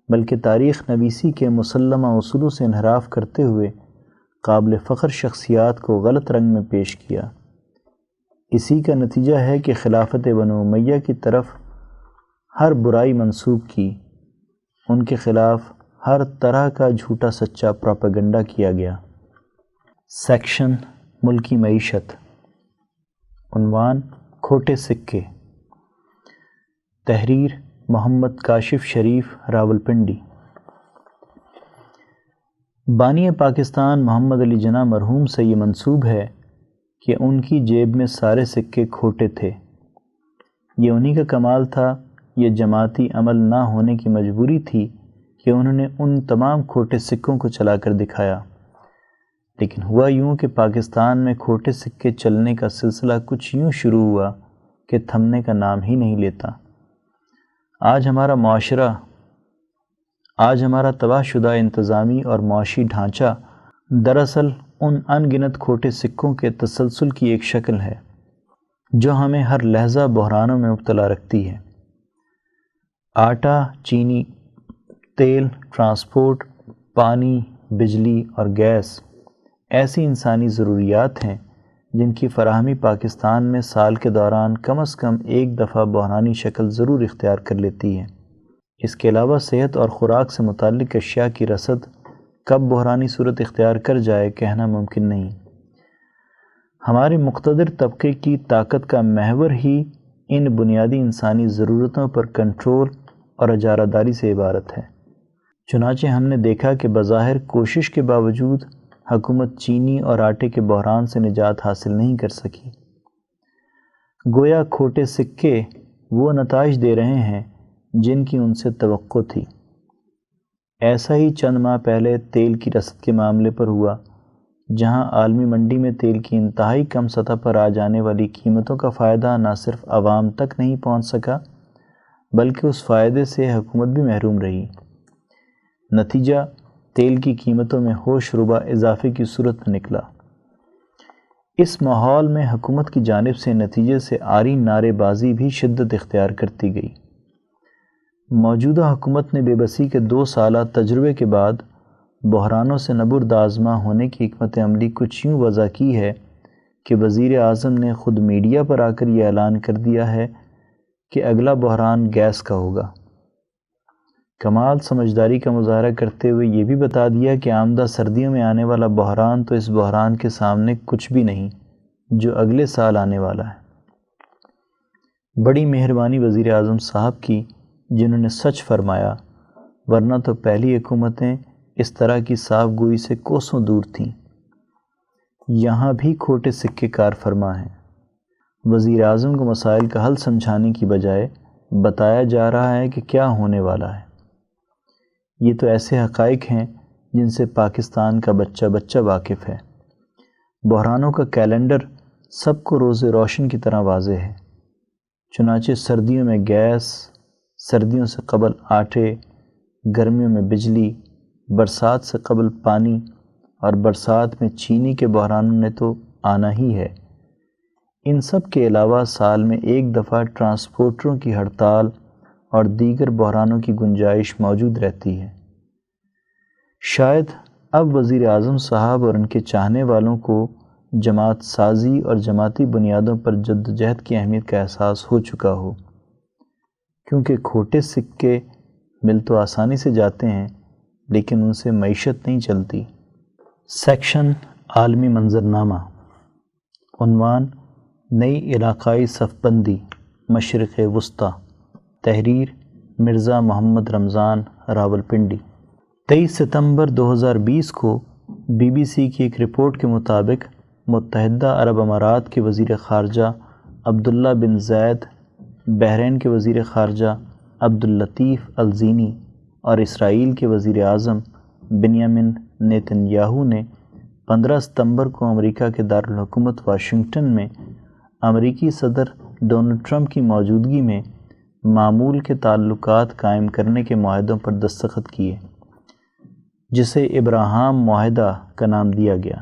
بلکہ تاریخ نویسی کے مسلمہ اصولوں سے انحراف کرتے ہوئے قابل فخر شخصیات کو غلط رنگ میں پیش کیا۔ اسی کا نتیجہ ہے کہ خلافت بنو امیہ کی طرف ہر برائی منسوب کی، ان کے خلاف ہر طرح کا جھوٹا سچا پروپیگنڈا کیا گیا۔ سیکشن ملکی معیشت، عنوان کھوٹے سکے، تحریر محمد کاشف شریف، راولپنڈی۔ بانی پاکستان محمد علی جناح مرحوم سے یہ منسوب ہے کہ ان کی جیب میں سارے سکے کھوٹے تھے۔ یہ انہی کا کمال تھا، یہ جماعتی عمل نہ ہونے کی مجبوری تھی کہ انہوں نے ان تمام کھوٹے سکوں کو چلا کر دکھایا۔ لیکن ہوا یوں کہ پاکستان میں کھوٹے سکے چلنے کا سلسلہ کچھ یوں شروع ہوا کہ تھمنے کا نام ہی نہیں لیتا۔ آج ہمارا معاشرہ، آج ہمارا تباہ شدہ انتظامی اور معاشی ڈھانچہ دراصل ان ان گنت کھوٹے سکوں کے تسلسل کی ایک شکل ہے جو ہمیں ہر لحظہ بحرانوں میں مبتلا رکھتی ہے۔ آٹا، چینی، تیل، ٹرانسپورٹ، پانی، بجلی اور گیس ایسی انسانی ضروریات ہیں جن کی فراہمی پاکستان میں سال کے دوران کم از کم ایک دفعہ بحرانی شکل ضرور اختیار کر لیتی ہے۔ اس کے علاوہ صحت اور خوراک سے متعلق اشیاء کی رسد کب بحرانی صورت اختیار کر جائے کہنا ممکن نہیں۔ ہمارے مقتدر طبقے کی طاقت کا محور ہی ان بنیادی انسانی ضرورتوں پر کنٹرول اور اجارہ داری سے عبارت ہے۔ چنانچہ ہم نے دیکھا کہ بظاہر کوشش کے باوجود حکومت چینی اور آٹے کے بحران سے نجات حاصل نہیں کر سکی۔ گویا کھوٹے سکے وہ نتائج دے رہے ہیں جن کی ان سے توقع تھی۔ ایسا ہی چند ماہ پہلے تیل کی رسد کے معاملے پر ہوا، جہاں عالمی منڈی میں تیل کی انتہائی کم سطح پر آ جانے والی قیمتوں کا فائدہ نہ صرف عوام تک نہیں پہنچ سکا بلکہ اس فائدے سے حکومت بھی محروم رہی۔ نتیجہ تیل کی قیمتوں میں ہوش ربا اضافے کی صورت میں نکلا۔ اس ماحول میں حکومت کی جانب سے نتیجے سے عاری نعرے بازی بھی شدت اختیار کرتی گئی۔ موجودہ حکومت نے بے بسی کے 2 سالہ تجربے کے بعد بحرانوں سے نبرد آزما ہونے کی حکمت عملی کچھ یوں وضع کی ہے کہ وزیر اعظم نے خود میڈیا پر آ کر یہ اعلان کر دیا ہے کہ اگلا بحران گیس کا ہوگا۔ کمال سمجھداری کا مظاہرہ کرتے ہوئے یہ بھی بتا دیا کہ آمدہ سردیوں میں آنے والا بحران تو اس بحران کے سامنے کچھ بھی نہیں جو اگلے سال آنے والا ہے۔ بڑی مہربانی وزیر اعظم صاحب کی جنہوں نے سچ فرمایا، ورنہ تو پہلی حکومتیں اس طرح کی صاف گوئی سے کوسوں دور تھیں۔ یہاں بھی کھوٹے سکے کار فرما ہیں۔ وزیر اعظم کو مسائل کا حل سمجھانے کی بجائے بتایا جا رہا ہے کہ کیا ہونے والا ہے۔ یہ تو ایسے حقائق ہیں جن سے پاکستان کا بچہ بچہ واقف ہے۔ بحرانوں کا کیلنڈر سب کو روز روشن کی طرح واضح ہے۔ چنانچہ سردیوں میں گیس، سردیوں سے قبل آٹے، گرمیوں میں بجلی، برسات سے قبل پانی اور برسات میں چینی کے بحرانوں نے تو آنا ہی ہے۔ ان سب کے علاوہ سال میں ایک دفعہ ٹرانسپورٹروں کی ہڑتال اور دیگر بحرانوں کی گنجائش موجود رہتی ہے۔ شاید اب وزیر اعظم صاحب اور ان کے چاہنے والوں کو جماعت سازی اور جماعتی بنیادوں پر جدوجہد کی اہمیت کا احساس ہو چکا ہو، کیونکہ کھوٹے سکے مل تو آسانی سے جاتے ہیں لیکن ان سے معیشت نہیں چلتی۔ سیکشن عالمی منظرنامہ، عنوان نئی علاقائی صف بندی مشرق وسطیٰ، تحریر مرزا محمد رمضان، راولپنڈی۔ 23 ستمبر 2020 کو بی بی سی کی ایک رپورٹ کے مطابق متحدہ عرب امارات کے وزیر خارجہ عبداللہ بن زید بحرین کے وزیر خارجہ عبداللطیف الزینی اور اسرائیل کے وزیر اعظم بنیامن نیتن یاہو نے 15 ستمبر کو امریکہ کے دارالحکومت واشنگٹن میں امریکی صدر ڈونلڈ ٹرمپ کی موجودگی میں معمول کے تعلقات قائم کرنے کے معاہدوں پر دستخط کیے، جسے ابراہام معاہدہ کا نام دیا گیا۔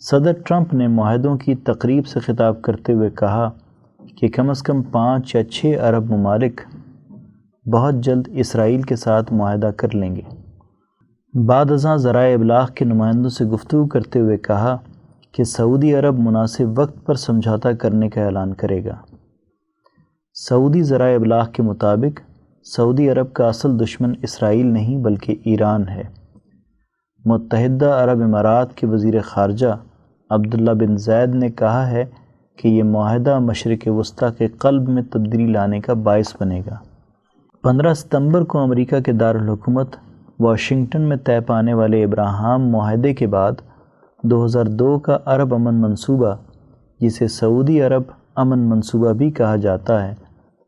صدر ٹرمپ نے معاہدوں کی تقریب سے خطاب کرتے ہوئے کہا کہ کم از کم 5 یا 6 عرب ممالک بہت جلد اسرائیل کے ساتھ معاہدہ کر لیں گے۔ بعد ازاں ذرائع ابلاغ کے نمائندوں سے گفتگو کرتے ہوئے کہا کہ سعودی عرب مناسب وقت پر سمجھوتہ کرنے کا اعلان کرے گا۔ سعودی ذرائع ابلاغ کے مطابق سعودی عرب کا اصل دشمن اسرائیل نہیں بلکہ ایران ہے۔ متحدہ عرب امارات کے وزیر خارجہ عبداللہ بن زید نے کہا ہے کہ یہ معاہدہ مشرق وسطیٰ کے قلب میں تبدیلی لانے کا باعث بنے گا۔ 15 ستمبر کو امریکہ کے دارالحکومت واشنگٹن میں طے پانے والے ابراہام معاہدے کے بعد 2002 کا عرب امن منصوبہ، جسے سعودی عرب امن منصوبہ بھی کہا جاتا ہے،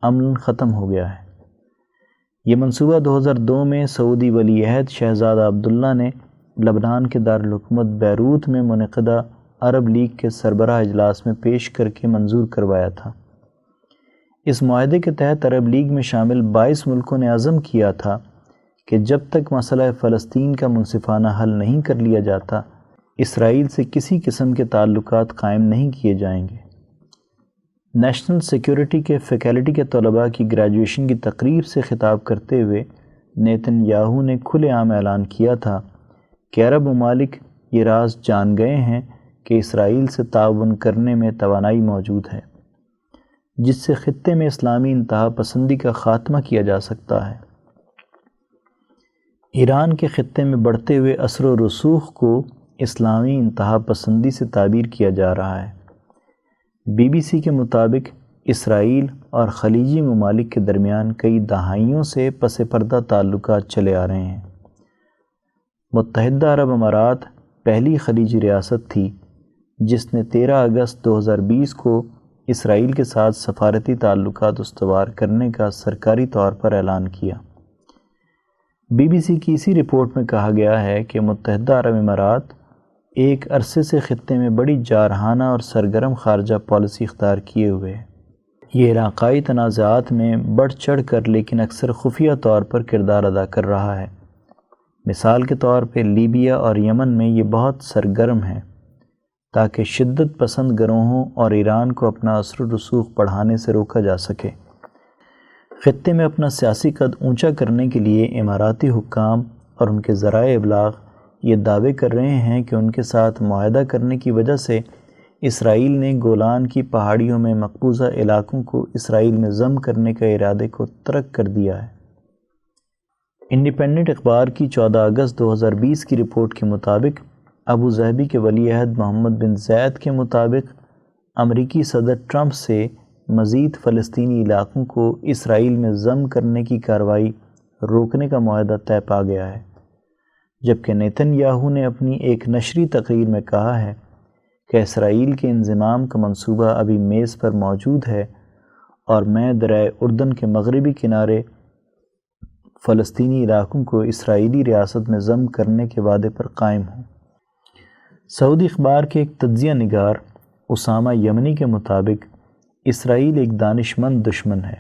عملاً ختم ہو گیا ہے۔ یہ منصوبہ 2002 میں سعودی ولی عہد شہزادہ عبداللہ نے لبنان کے دارالحکومت بیروت میں منعقدہ عرب لیگ کے سربراہ اجلاس میں پیش کر کے منظور کروایا تھا۔ اس معاہدے کے تحت عرب لیگ میں شامل 22 ملکوں نے عزم کیا تھا کہ جب تک مسئلہ فلسطین کا منصفانہ حل نہیں کر لیا جاتا، اسرائیل سے کسی قسم کے تعلقات قائم نہیں کیے جائیں گے۔ نیشنل سیکیورٹی کے فیکلٹی کے طلباء کی گریجویشن کی تقریب سے خطاب کرتے ہوئے نیتن یاہو نے کھلے عام اعلان کیا تھا کہ عرب ممالک یہ راز جان گئے ہیں کہ اسرائیل سے تعاون کرنے میں توانائی موجود ہے، جس سے خطے میں اسلامی انتہا پسندی کا خاتمہ کیا جا سکتا ہے۔ ایران کے خطے میں بڑھتے ہوئے اثر و رسوخ کو اسلامی انتہا پسندی سے تعبیر کیا جا رہا ہے۔ BBC کے مطابق اسرائیل اور خلیجی ممالک کے درمیان کئی دہائیوں سے پس پردہ تعلقات چلے آ رہے ہیں۔ متحدہ عرب امارات پہلی خلیجی ریاست تھی جس نے 13 اگست 2020 کو اسرائیل کے ساتھ سفارتی تعلقات استوار کرنے کا سرکاری طور پر اعلان کیا۔ BBC کی اسی رپورٹ میں کہا گیا ہے کہ متحدہ عرب امارات ایک عرصے سے خطے میں بڑی جارحانہ اور سرگرم خارجہ پالیسی اختیار کیے ہوئے ہے۔ یہ علاقائی تنازعات میں بڑھ چڑھ کر لیکن اکثر خفیہ طور پر کردار ادا کر رہا ہے۔ مثال کے طور پہ لیبیا اور یمن میں یہ بہت سرگرم ہے تاکہ شدت پسند گروہوں اور ایران کو اپنا اثر و رسوخ بڑھانے سے روکا جا سکے۔ خطے میں اپنا سیاسی قد اونچا کرنے کے لیے اماراتی حکام اور ان کے ذرائع ابلاغ یہ دعوے کر رہے ہیں کہ ان کے ساتھ معاہدہ کرنے کی وجہ سے اسرائیل نے گولان کی پہاڑیوں میں مقبوضہ علاقوں کو اسرائیل میں ضم کرنے کے ارادے کو ترک کر دیا ہے۔ انڈیپینڈنٹ اخبار کی 14 اگست 2020 کی رپورٹ کے مطابق ابو ظہبی کے ولی عہد محمد بن زید کے مطابق امریکی صدر ٹرمپ سے مزید فلسطینی علاقوں کو اسرائیل میں ضم کرنے کی کارروائی روکنے کا معاہدہ طے پا گیا ہے، جبکہ نیتن یاہو نے اپنی ایک نشری تقریر میں کہا ہے کہ اسرائیل کے انضمام کا منصوبہ ابھی میز پر موجود ہے اور میں دریائے اردن کے مغربی کنارے فلسطینی علاقوں کو اسرائیلی ریاست میں ضم کرنے کے وعدے پر قائم ہوں۔ سعودی اخبار کے ایک تجزیہ نگار اسامہ یمنی کے مطابق اسرائیل ایک دانش مند دشمن ہے،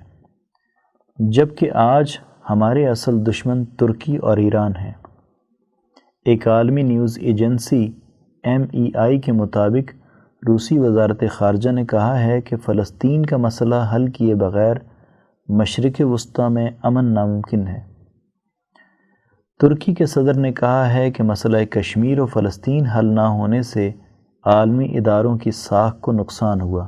جبکہ آج ہمارے اصل دشمن ترکی اور ایران ہیں۔ ایک عالمی نیوز ایجنسی MEI کے مطابق روسی وزارت خارجہ نے کہا ہے کہ فلسطین کا مسئلہ حل کیے بغیر مشرق وسطیٰ میں امن ناممکن ہے۔ ترکی کے صدر نے کہا ہے کہ مسئلہ کشمیر و فلسطین حل نہ ہونے سے عالمی اداروں کی ساکھ کو نقصان ہوا۔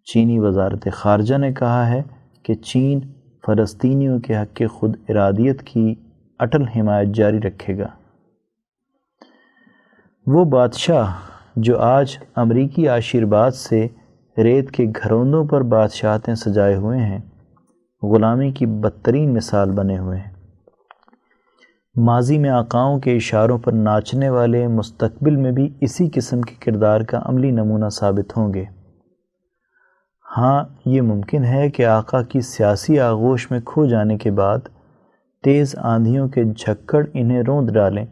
چینی وزارت خارجہ نے کہا ہے کہ چین فلسطینیوں کے حق خود ارادیت کی اٹل حمایت جاری رکھے گا۔ وہ بادشاہ جو آج امریکی آشیرواد سے ریت کے گھروندوں پر بادشاہتیں سجائے ہوئے ہیں، غلامی کی بدترین مثال بنے ہوئے ہیں۔ ماضی میں آقاؤں کے اشاروں پر ناچنے والے مستقبل میں بھی اسی قسم کے کردار کا عملی نمونہ ثابت ہوں گے۔ ہاں یہ ممکن ہے کہ آقا کی سیاسی آغوش میں کھو جانے کے بعد تیز آندھیوں کے جھکڑ انہیں روند ڈالیں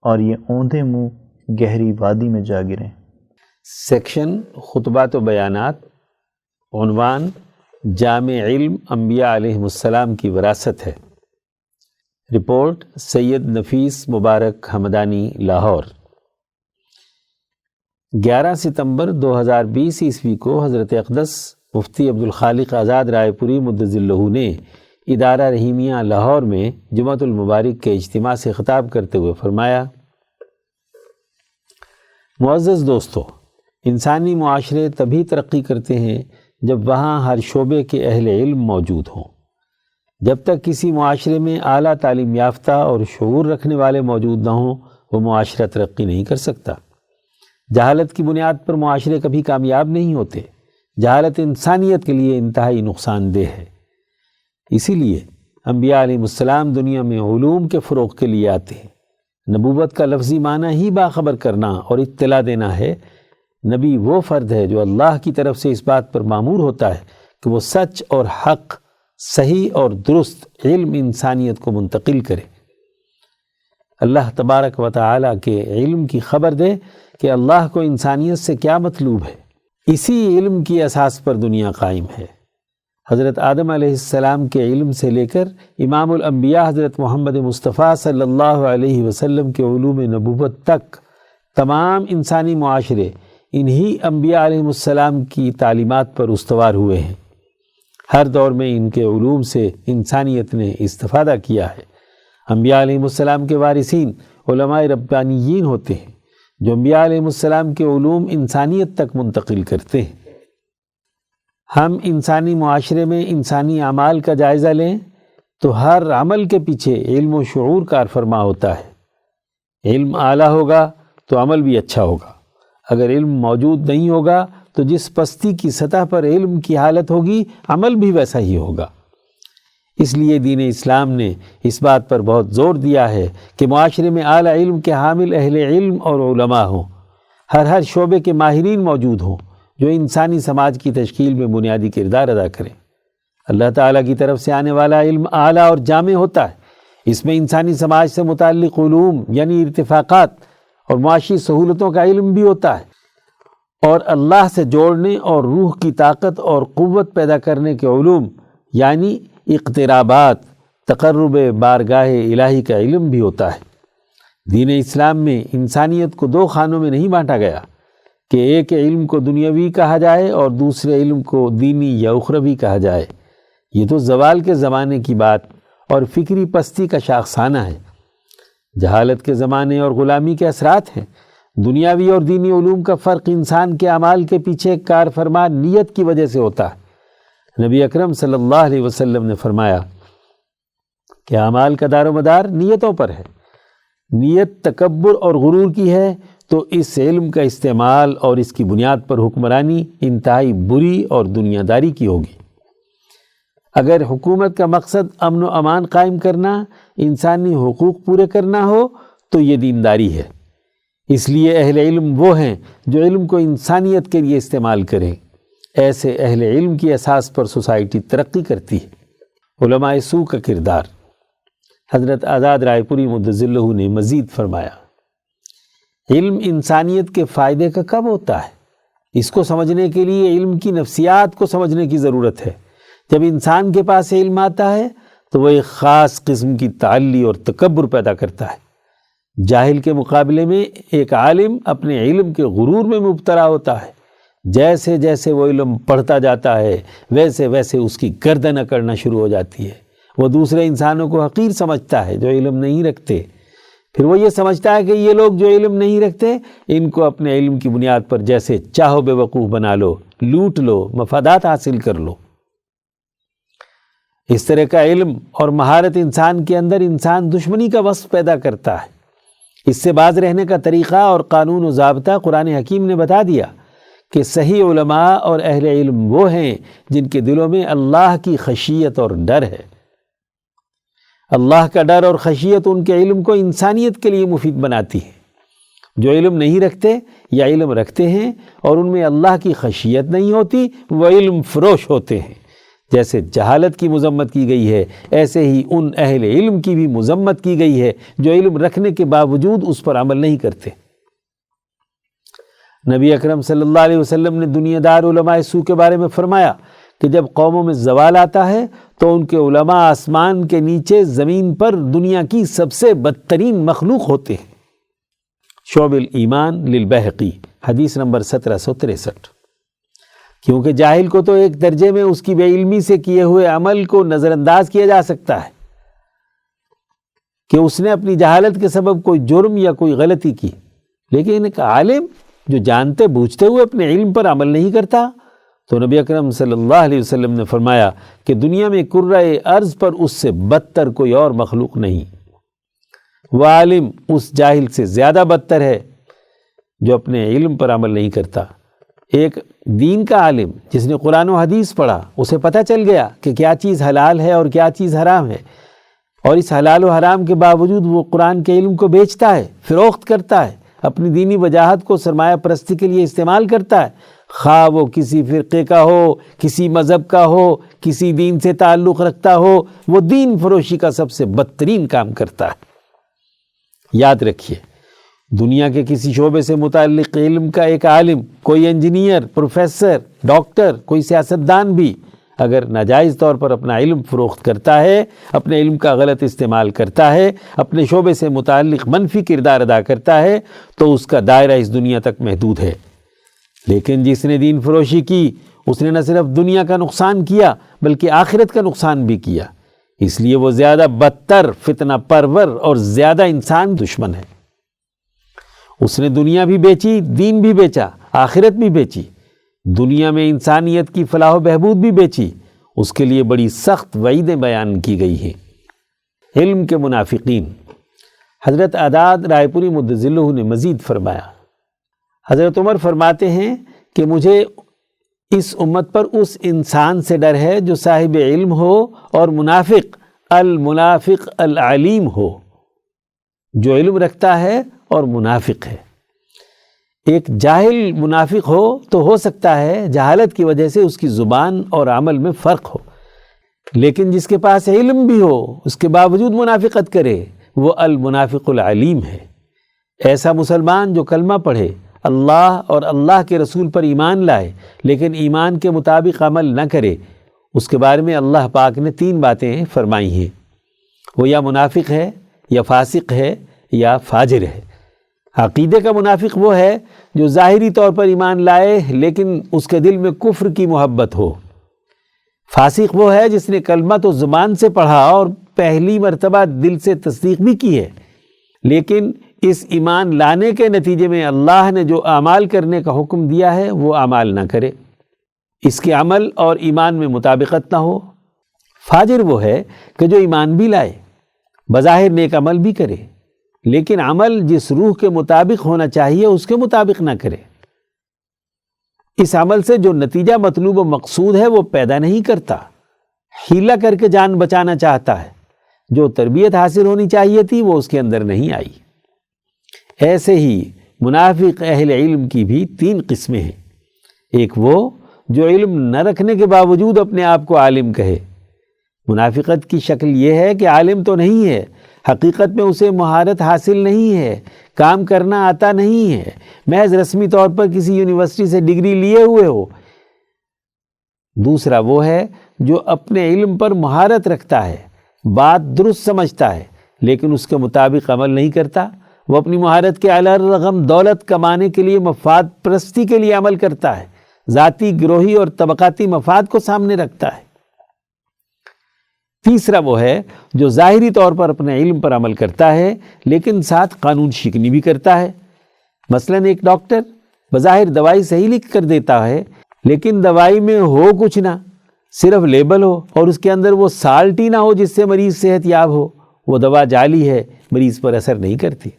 اور یہ اوندھے منہ گہری وادی میں جا گریں۔ سیکشن خطبات و بیانات، عنوان جامع علم انبیاء علیہم السلام کی وراثت ہے۔ رپورٹ سید نفیس مبارک حمدانی، لاہور۔ 11 ستمبر 2020 عیسوی کو حضرت اقدس مفتی عبدالخالق آزاد رائے پوری مدظ اللہ نے ادارہ رحیمیہ لاہور میں جمعۃ المبارک کے اجتماع سے خطاب کرتے ہوئے فرمایا: معزز دوستو، انسانی معاشرے تبھی ترقی کرتے ہیں جب وہاں ہر شعبے کے اہل علم موجود ہوں۔ جب تک کسی معاشرے میں اعلیٰ تعلیم یافتہ اور شعور رکھنے والے موجود نہ ہوں، وہ معاشرہ ترقی نہیں کر سکتا۔ جہالت کی بنیاد پر معاشرے کبھی کامیاب نہیں ہوتے۔ جہالت انسانیت کے لیے انتہائی نقصان دہ ہے۔ اسی لیے انبیاء علیہ السلام دنیا میں علوم کے فروغ کے لیے آتے ہیں۔ نبوت کا لفظی معنی ہی باخبر کرنا اور اطلاع دینا ہے۔ نبی وہ فرد ہے جو اللہ کی طرف سے اس بات پر مامور ہوتا ہے کہ وہ سچ اور حق، صحیح اور درست علم انسانیت کو منتقل کرے۔ اللہ تبارک و تعالیٰ کے علم کی خبر دے کہ اللہ کو انسانیت سے کیا مطلوب ہے۔ اسی علم کی اساس پر دنیا قائم ہے۔ حضرت آدم علیہ السلام کے علم سے لے کر امام الانبیاء حضرت محمد مصطفیٰ صلی اللہ علیہ وسلم کے علوم نبوت تک تمام انسانی معاشرے انہی انبیاء علیہ السلام کی تعلیمات پر استوار ہوئے ہیں۔ ہر دور میں ان کے علوم سے انسانیت نے استفادہ کیا ہے۔ انبیاء علیہ السلام کے وارثین علماء ربانیین ہوتے ہیں جو انبیاء علیہ السلام کے علوم انسانیت تک منتقل کرتے ہیں۔ ہم انسانی معاشرے میں انسانی اعمال کا جائزہ لیں تو ہر عمل کے پیچھے علم و شعور کار فرما ہوتا ہے۔ علم اعلیٰ ہوگا تو عمل بھی اچھا ہوگا۔ اگر علم موجود نہیں ہوگا تو جس پستی کی سطح پر علم کی حالت ہوگی، عمل بھی ویسا ہی ہوگا۔ اس لیے دین اسلام نے اس بات پر بہت زور دیا ہے کہ معاشرے میں اعلیٰ علم کے حامل اہل علم اور علماء ہوں۔ ہر شعبے کے ماہرین موجود ہوں جو انسانی سماج کی تشکیل میں بنیادی کردار ادا کریں۔ اللہ تعالیٰ کی طرف سے آنے والا علم اعلیٰ اور جامع ہوتا ہے۔ اس میں انسانی سماج سے متعلق علوم یعنی ارتفاقات اور معاشی سہولتوں کا علم بھی ہوتا ہے، اور اللہ سے جوڑنے اور روح کی طاقت اور قوت پیدا کرنے کے علوم یعنی اقترابات، تقرب بارگاہ الہی کا علم بھی ہوتا ہے۔ دین اسلام میں انسانیت کو دو خانوں میں نہیں بانٹا گیا کہ ایک علم کو دنیاوی کہا جائے اور دوسرے علم کو دینی یا اخروی کہا جائے۔ یہ تو زوال کے زمانے کی بات اور فکری پستی کا شاخسانہ ہے۔ جہالت کے زمانے اور غلامی کے اثرات ہیں۔ دنیاوی اور دینی علوم کا فرق انسان کے اعمال کے پیچھے کار فرما نیت کی وجہ سے ہوتا ہے۔ نبی اکرم صلی اللہ علیہ وسلم نے فرمایا کہ اعمال کا دار و مدار نیتوں پر ہے۔ نیت تکبر اور غرور کی ہے تو اس علم کا استعمال اور اس کی بنیاد پر حکمرانی انتہائی بری اور دنیا داری کی ہوگی۔ اگر حکومت کا مقصد امن و امان قائم کرنا، انسانی حقوق پورے کرنا ہو تو یہ دینداری ہے۔ اس لیے اہل علم وہ ہیں جو علم کو انسانیت کے لیے استعمال کریں۔ ایسے اہل علم کی اساس پر سوسائٹی ترقی کرتی ہے۔ علماء سو کا کردار۔ حضرت آزاد رائے پوری مدظ اللہ نے مزید فرمایا: علم انسانیت کے فائدے کا کب ہوتا ہے؟ اس کو سمجھنے کے لیے علم کی نفسیات کو سمجھنے کی ضرورت ہے۔ جب انسان کے پاس علم آتا ہے تو وہ ایک خاص قسم کی تعلی اور تکبر پیدا کرتا ہے۔ جاہل کے مقابلے میں ایک عالم اپنے علم کے غرور میں مبتلا ہوتا ہے۔ جیسے جیسے وہ علم پڑھتا جاتا ہے ویسے ویسے اس کی گردن اکڑنا شروع ہو جاتی ہے۔ وہ دوسرے انسانوں کو حقیر سمجھتا ہے جو علم نہیں رکھتے۔ پھر وہ یہ سمجھتا ہے کہ یہ لوگ جو علم نہیں رکھتے ان کو اپنے علم کی بنیاد پر جیسے چاہو بے وقوف بنا لو، لوٹ لو، مفادات حاصل کر لو۔ اس طرح کا علم اور مہارت انسان کے اندر انسان دشمنی کا وصف پیدا کرتا ہے۔ اس سے باز رہنے کا طریقہ اور قانون و ضابطہ قرآن حکیم نے بتا دیا کہ صحیح علماء اور اہل علم وہ ہیں جن کے دلوں میں اللہ کی خشیت اور ڈر ہے۔ اللہ کا ڈر اور خشیت ان کے علم کو انسانیت کے لیے مفید بناتی ہے۔ جو علم نہیں رکھتے یا علم رکھتے ہیں اور ان میں اللہ کی خشیت نہیں ہوتی وہ علم فروش ہوتے ہیں۔ جیسے جہالت کی مذمت کی گئی ہے ایسے ہی ان اہل علم کی بھی مذمت کی گئی ہے جو علم رکھنے کے باوجود اس پر عمل نہیں کرتے۔ نبی اکرم صلی اللہ علیہ وسلم نے دنیا دار علماء سو کے بارے میں فرمایا کہ جب قوموں میں زوال آتا ہے تو ان کے علماء آسمان کے نیچے زمین پر دنیا کی سب سے بدترین مخلوق ہوتے ہیں۔ شعب الایمان للبیہقی، حدیث نمبر 1763۔ کیونکہ جاہل کو تو ایک درجے میں اس کی بے علمی سے کیے ہوئے عمل کو نظر انداز کیا جا سکتا ہے کہ اس نے اپنی جہالت کے سبب کوئی جرم یا کوئی غلطی کی، لیکن ایک عالم جو جانتے بوجھتے ہوئے اپنے علم پر عمل نہیں کرتا، تو نبی اکرم صلی اللہ علیہ وسلم نے فرمایا کہ دنیا میں کرۂ ارض پر اس سے بدتر کوئی اور مخلوق نہیں۔ وہ عالم اس جاہل سے زیادہ بدتر ہے جو اپنے علم پر عمل نہیں کرتا۔ ایک دین کا عالم جس نے قرآن و حدیث پڑھا، اسے پتہ چل گیا کہ کیا چیز حلال ہے اور کیا چیز حرام ہے، اور اس حلال و حرام کے باوجود وہ قرآن کے علم کو بیچتا ہے، فروخت کرتا ہے، اپنی دینی وجاہت کو سرمایہ پرستی کے لیے استعمال کرتا ہے، خواہ وہ کسی فرقے کا ہو، کسی مذہب کا ہو، کسی دین سے تعلق رکھتا ہو، وہ دین فروشی کا سب سے بدترین کام کرتا ہے۔ یاد رکھیے، دنیا کے کسی شعبے سے متعلق علم کا ایک عالم، کوئی انجینئر، پروفیسر، ڈاکٹر، کوئی سیاستدان بھی اگر ناجائز طور پر اپنا علم فروخت کرتا ہے، اپنے علم کا غلط استعمال کرتا ہے، اپنے شعبے سے متعلق منفی کردار ادا کرتا ہے، تو اس کا دائرہ اس دنیا تک محدود ہے۔ لیکن جس نے دین فروشی کی، اس نے نہ صرف دنیا کا نقصان کیا بلکہ آخرت کا نقصان بھی کیا، اس لیے وہ زیادہ بدتر فتنہ پرور اور زیادہ انسان دشمن ہے۔ اس نے دنیا بھی بیچی، دین بھی بیچا، آخرت بھی بیچی، دنیا میں انسانیت کی فلاح و بہبود بھی بیچی، اس کے لیے بڑی سخت وعیدیں بیان کی گئی ہیں۔ علم کے منافقین۔ حضرت عداد رائے پوری مدظ اللہ نے مزید فرمایا، حضرت عمر فرماتے ہیں کہ مجھے اس امت پر اس انسان سے ڈر ہے جو صاحب علم ہو اور منافق، المنافق العلیم ہو، جو علم رکھتا ہے اور منافق ہے۔ ایک جاہل منافق ہو سکتا ہے جہالت کی وجہ سے اس کی زبان اور عمل میں فرق ہو، لیکن جس کے پاس علم بھی ہو اس کے باوجود منافقت کرے، وہ المنافق العلیم ہے۔ ایسا مسلمان جو کلمہ پڑھے، اللہ اور اللہ کے رسول پر ایمان لائے لیکن ایمان کے مطابق عمل نہ کرے، اس کے بارے میں اللہ پاک نے 3 باتیں فرمائی ہیں، وہ یا منافق ہے یا فاسق ہے یا فاجر ہے۔ عقیدے کا منافق وہ ہے جو ظاہری طور پر ایمان لائے لیکن اس کے دل میں کفر کی محبت ہو۔ فاسق وہ ہے جس نے کلمہ تو زبان سے پڑھا اور پہلی مرتبہ دل سے تصدیق بھی کی ہے، لیکن اس ایمان لانے کے نتیجے میں اللہ نے جو اعمال کرنے کا حکم دیا ہے وہ اعمال نہ کرے، اس کے عمل اور ایمان میں مطابقت نہ ہو۔ فاجر وہ ہے کہ جو ایمان بھی لائے، بظاہر نیک عمل بھی کرے، لیکن عمل جس روح کے مطابق ہونا چاہیے اس کے مطابق نہ کرے، اس عمل سے جو نتیجہ مطلوب و مقصود ہے وہ پیدا نہیں کرتا، حیلہ کر کے جان بچانا چاہتا ہے، جو تربیت حاصل ہونی چاہیے تھی وہ اس کے اندر نہیں آئی۔ ایسے ہی منافق اہل علم کی بھی 3 قسمیں ہیں، ایک وہ جو علم نہ رکھنے کے باوجود اپنے آپ کو عالم کہے، منافقت کی شکل یہ ہے کہ عالم تو نہیں ہے، حقیقت میں اسے مہارت حاصل نہیں ہے، کام کرنا آتا نہیں ہے، محض رسمی طور پر کسی یونیورسٹی سے ڈگری لیے ہوئے ہو۔ دوسرا وہ ہے جو اپنے علم پر مہارت رکھتا ہے، بات درست سمجھتا ہے لیکن اس کے مطابق عمل نہیں کرتا، وہ اپنی مہارت کے علی الرغم دولت کمانے کے لیے مفاد پرستی کے لیے عمل کرتا ہے، ذاتی، گروہی اور طبقاتی مفاد کو سامنے رکھتا ہے۔ تیسرا وہ ہے جو ظاہری طور پر اپنے علم پر عمل کرتا ہے لیکن ساتھ قانون شکنی بھی کرتا ہے۔ مثلا ایک ڈاکٹر بظاہر دوائی صحیح لکھ کر دیتا ہے لیکن دوائی میں ہو کچھ نہ، صرف لیبل ہو اور اس کے اندر وہ سالٹ ہی نہ ہو جس سے مریض صحت یاب ہو، وہ دوا جعلی ہے، مریض پر اثر نہیں کرتی۔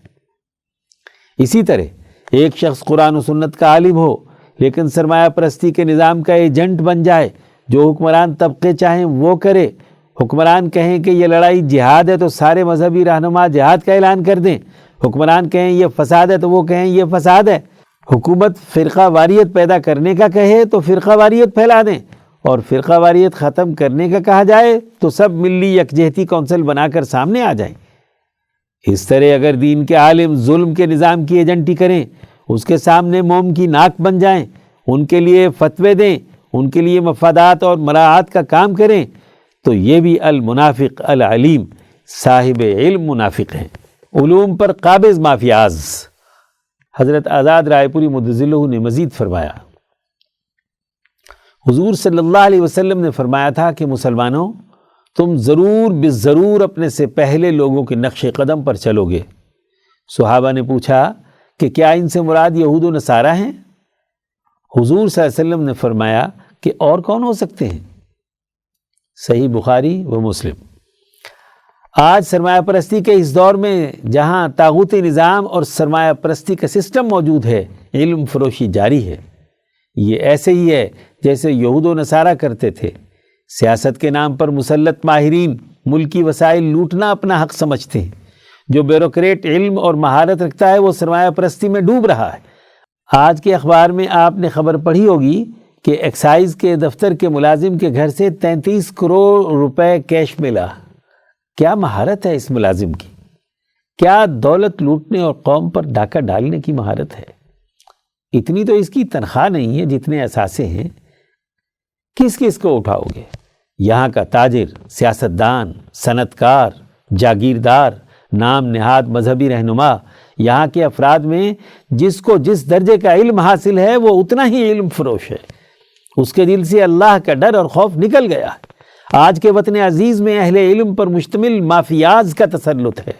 اسی طرح ایک شخص قرآن و سنت کا عالم ہو لیکن سرمایہ پرستی کے نظام کا ایجنٹ بن جائے، جو حکمران طبقے چاہیں وہ کرے، حکمران کہیں کہ یہ لڑائی جہاد ہے تو سارے مذہبی رہنما جہاد کا اعلان کر دیں، حکمران کہیں یہ فساد ہے تو وہ کہیں یہ فساد ہے۔ حکومت فرقہ واریت پیدا کرنے کا کہے تو فرقہ واریت پھیلا دیں، اور فرقہ واریت ختم کرنے کا کہا جائے تو سب ملی یکجہتی کونسل بنا کر سامنے آ جائیں۔ اس طرح اگر دین کے عالم ظلم کے نظام کی ایجنٹی کریں، اس کے سامنے موم کی ناک بن جائیں، ان کے لیے فتوے دیں، ان کے لیے مفادات اور مراعات کا کام کریں، تو یہ بھی المنافق العلیم صاحب علم منافق ہیں، علوم پر قابض مافیاز۔ حضرت آزاد رائے پوری مدظلہ نے مزید فرمایا، حضور صلی اللہ علیہ وسلم نے فرمایا تھا کہ مسلمانوں، تم ضرور بالضرور اپنے سے پہلے لوگوں کے نقش قدم پر چلو گے۔ صحابہ نے پوچھا کہ کیا ان سے مراد یہود و نصارہ ہیں؟ حضور صلی اللہ علیہ وسلم نے فرمایا کہ اور کون ہو سکتے ہیں؟ صحیح بخاری و مسلم۔ آج سرمایہ پرستی کے اس دور میں جہاں طاغوتی نظام اور سرمایہ پرستی کا سسٹم موجود ہے، علم فروشی جاری ہے۔ یہ ایسے ہی ہے جیسے یہود و نصارہ کرتے تھے۔ سیاست کے نام پر مسلط ماہرین ملکی وسائل لوٹنا اپنا حق سمجھتے ہیں۔ جو بیوروکریٹ علم اور مہارت رکھتا ہے وہ سرمایہ پرستی میں ڈوب رہا ہے۔ آج کے اخبار میں آپ نے خبر پڑھی ہوگی کہ ایکسائز کے دفتر کے ملازم کے گھر سے 33 کروڑ روپے کیش ملا۔ کیا مہارت ہے اس ملازم کی؟ کیا دولت لوٹنے اور قوم پر ڈاکہ ڈالنے کی مہارت ہے؟ اتنی تو اس کی تنخواہ نہیں ہے جتنے اثاثے ہیں۔ کس کس کو اٹھاؤ گے؟ یہاں کا تاجر، سیاستدان، صنعت کار، جاگیردار، نام نہاد مذہبی رہنما، یہاں کے افراد میں جس کو جس درجے کا علم حاصل ہے وہ اتنا ہی علم فروش ہے۔ اس کے دل سے اللہ کا ڈر اور خوف نکل گیا ہے۔ آج کے وطن عزیز میں اہل علم پر مشتمل مافیاز کا تسلط ہے۔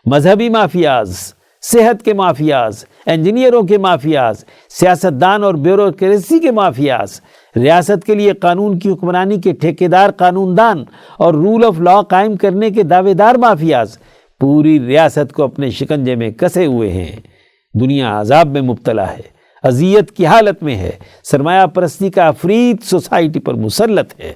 مذہبی مافیاز، صحت کے مافیاز، انجینئروں کے مافیاز، سیاستدان اور بیوروکریسی کے مافیاز، ریاست کے لیے قانون کی حکمرانی کے ٹھیکیدار قانون دان اور رول آف لا قائم کرنے کے دعوے دار مافیاز پوری ریاست کو اپنے شکنجے میں کسے ہوئے ہیں۔ دنیا عذاب میں مبتلا ہے، اذیت کی حالت میں ہے، سرمایہ پرستی کا عفریت سوسائٹی پر مسلط ہے،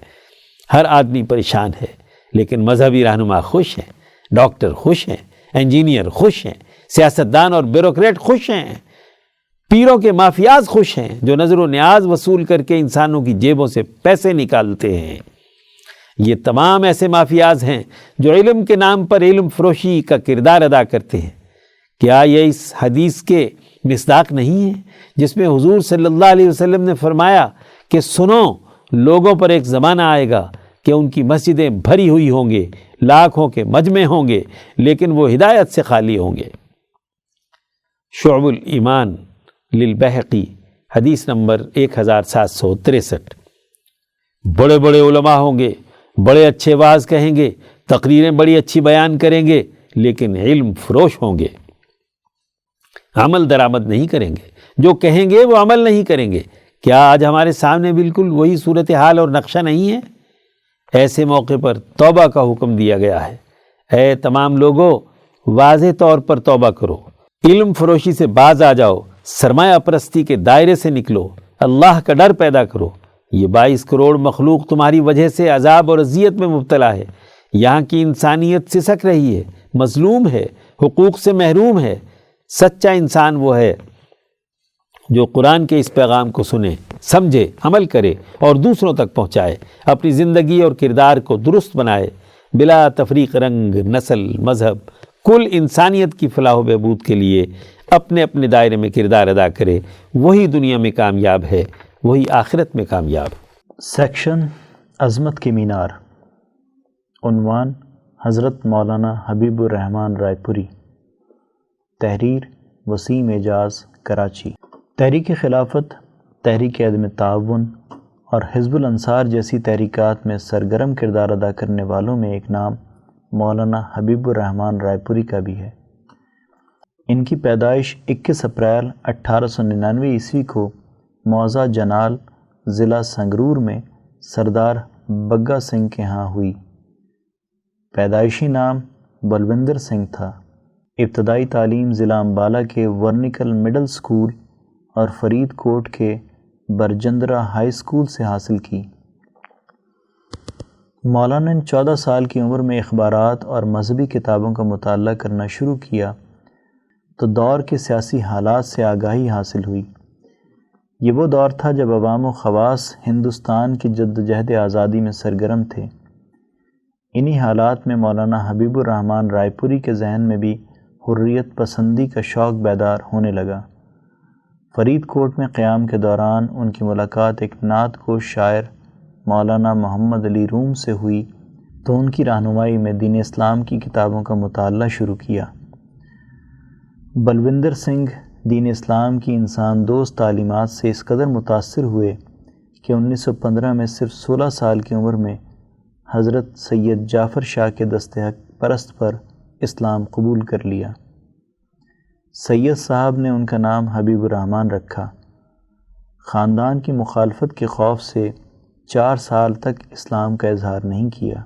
ہر آدمی پریشان ہے، لیکن مذہبی رہنما خوش ہیں، ڈاکٹر خوش ہیں، انجینئر خوش ہیں، سیاستدان اور بیوروکریٹ خوش ہیں، پیروں کے مافیاز خوش ہیں جو نظر و نیاز وصول کر کے انسانوں کی جیبوں سے پیسے نکالتے ہیں۔ یہ تمام ایسے مافیاز ہیں جو علم کے نام پر علم فروشی کا کردار ادا کرتے ہیں۔ کیا یہ اس حدیث کے مصداق نہیں ہے جس میں حضور صلی اللہ علیہ وسلم نے فرمایا کہ سنو، لوگوں پر ایک زمانہ آئے گا کہ ان کی مسجدیں بھری ہوئی ہوں گے، لاکھوں کے مجمع ہوں گے، لیکن وہ ہدایت سے خالی ہوں گے۔ شعب الایمان للبیہقی حدیث نمبر 1763۔ بڑے بڑے علماء ہوں گے، بڑے اچھے واعظ کہیں گے، تقریریں بڑی اچھی بیان کریں گے، لیکن علم فروش ہوں گے، عمل درآمد نہیں کریں گے، جو کہیں گے وہ عمل نہیں کریں گے۔ کیا آج ہمارے سامنے بالکل وہی صورتحال اور نقشہ نہیں ہے؟ ایسے موقع پر توبہ کا حکم دیا گیا ہے۔ اے تمام لوگوں، واضح طور پر توبہ کرو، علم فروشی سے باز آ جاؤ، سرمایہ پرستی کے دائرے سے نکلو، اللہ کا ڈر پیدا کرو۔ یہ 22 کروڑ مخلوق تمہاری وجہ سے عذاب اور اذیت میں مبتلا ہے۔ یہاں کی انسانیت سسک رہی ہے، مظلوم ہے، حقوق سے محروم ہے۔ سچا انسان وہ ہے جو قرآن کے اس پیغام کو سنے، سمجھے، عمل کرے اور دوسروں تک پہنچائے، اپنی زندگی اور کردار کو درست بنائے، بلا تفریق رنگ، نسل، مذہب، کل انسانیت کی فلاح و بہبود کے لیے اپنے اپنے دائرے میں کردار ادا کرے۔ وہی دنیا میں کامیاب ہے، وہی آخرت میں کامیاب۔ سیکشن عظمت کے مینار، عنوان حضرت مولانا حبیب الرحمن رائے پوری، تحریر وسیم اعجاز، کراچی۔ تحریک خلافت، تحریک عدم تعاون اور حزب الانصار جیسی تحریکات میں سرگرم کردار ادا کرنے والوں میں ایک نام مولانا حبیب الرحمن رائے پوری کا بھی ہے۔ ان کی پیدائش 21 اپریل 1899 عیسوی کو موضع جنال ضلع سنگرور میں سردار بگا سنگھ کے ہاں ہوئی۔ پیدائشی نام بلوندر سنگھ تھا۔ ابتدائی تعلیم ضلع امبالہ کے ورنیکل مڈل سکول اور فرید کوٹ کے برجندرہ ہائی اسکول سے حاصل کی۔ مولانا نے 14 سال کی عمر میں اخبارات اور مذہبی کتابوں کا مطالعہ کرنا شروع کیا۔ تو دور کے سیاسی حالات سے آگاہی حاصل ہوئی۔ یہ وہ دور تھا جب عوام و خواص ہندوستان کی جدوجہد آزادی میں سرگرم تھے۔ انہی حالات میں مولانا حبیب الرحمن رائے پوری کے ذہن میں بھی حریت پسندی کا شوق بیدار ہونے لگا۔ فرید کوٹ میں قیام کے دوران ان کی ملاقات ایک نعت گو شاعر مولانا محمد علی روم سے ہوئی تو ان کی رہنمائی میں دین اسلام کی کتابوں کا مطالعہ شروع کیا۔ بلوندر سنگھ دین اسلام کی انسان دوست تعلیمات سے اس قدر متاثر ہوئے کہ 1915 میں صرف 16 سال کی عمر میں حضرت سید جعفر شاہ کے دست حق پرست پر اسلام قبول کر لیا۔ سید صاحب نے ان کا نام حبیب الرحمن رکھا۔ خاندان کی مخالفت کے خوف سے 4 سال تک اسلام کا اظہار نہیں کیا۔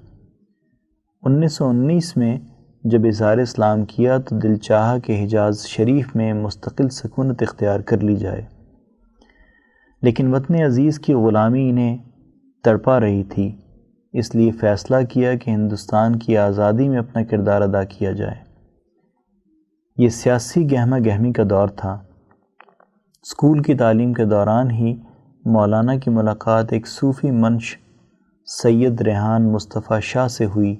1919 میں جب اظہار اسلام کیا تو دل چاہا کہ حجاز شریف میں مستقل سکونت اختیار کر لی جائے، لیکن وطن عزیز کی غلامی انہیں تڑپا رہی تھی، اس لیے فیصلہ کیا کہ ہندوستان کی آزادی میں اپنا کردار ادا کیا جائے۔ یہ سیاسی گہما گہمی کا دور تھا۔ اسکول کی تعلیم کے دوران ہی مولانا کی ملاقات ایک صوفی منش سید ریحان مصطفیٰ شاہ سے ہوئی۔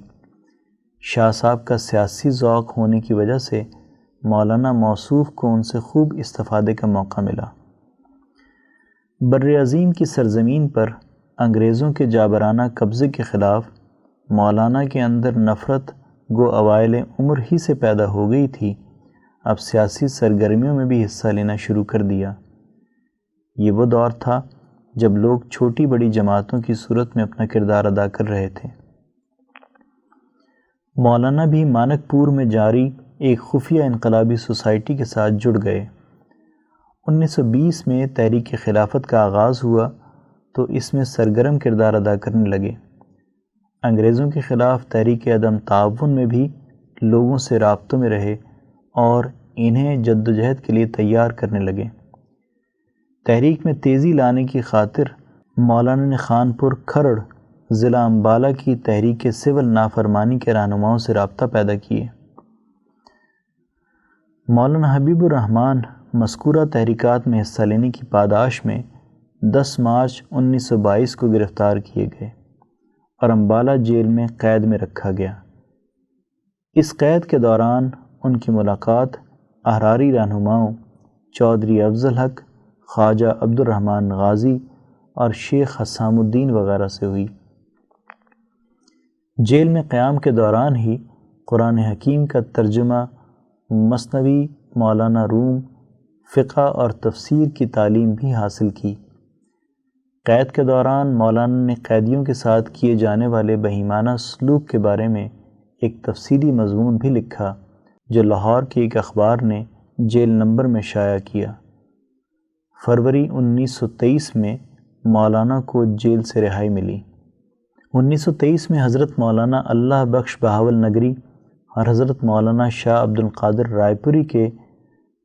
شاہ صاحب کا سیاسی ذوق ہونے کی وجہ سے مولانا موصوف کو ان سے خوب استفادے کا موقع ملا۔ بر عظیم کی سرزمین پر انگریزوں کے جابرانہ قبضے کے خلاف مولانا کے اندر نفرت گو اوائل عمر ہی سے پیدا ہو گئی تھی، اب سیاسی سرگرمیوں میں بھی حصہ لینا شروع کر دیا۔ یہ وہ دور تھا جب لوگ چھوٹی بڑی جماعتوں کی صورت میں اپنا کردار ادا کر رہے تھے۔ مولانا بھی مانک پور میں جاری ایک خفیہ انقلابی سوسائٹی کے ساتھ جڑ گئے۔ 1920 میں تحریک خلافت کا آغاز ہوا تو اس میں سرگرم کردار ادا کرنے لگے۔ انگریزوں کے خلاف تحریک عدم تعاون میں بھی لوگوں سے رابطوں میں رہے اور انہیں جدوجہد کے لیے تیار کرنے لگے۔ تحریک میں تیزی لانے کی خاطر مولانا نے خانپور کھرڑ ضلع امبالہ کی تحریک سول نافرمانی کے رہنماؤں سے رابطہ پیدا کیے۔ مولانا حبیب الرحمن مذکورہ تحریکات میں حصہ لینے کی پاداش میں 10 مارچ 1922 کو گرفتار کیے گئے اور امبالہ جیل میں قید میں رکھا گیا۔ اس قید کے دوران ان کی ملاقات احراری رہنماؤں چودھری افضل حق، خواجہ عبد الرحمن غازی اور شیخ حسام الدین وغیرہ سے ہوئی۔ جیل میں قیام کے دوران ہی قرآن حکیم کا ترجمہ، مثنوی، مولانا روم، فقہ اور تفسیر کی تعلیم بھی حاصل کی۔ قید کے دوران مولانا نے قیدیوں کے ساتھ کیے جانے والے بہیمانہ سلوک کے بارے میں ایک تفصیلی مضمون بھی لکھا جو لاہور کے ایک اخبار نے جیل نمبر میں شائع کیا۔ فروری 1923 میں مولانا کو جیل سے رہائی ملی۔ 1923 میں حضرت مولانا اللہ بخش بہاول نگری اور حضرت مولانا شاہ عبد القادر رائے پوری کے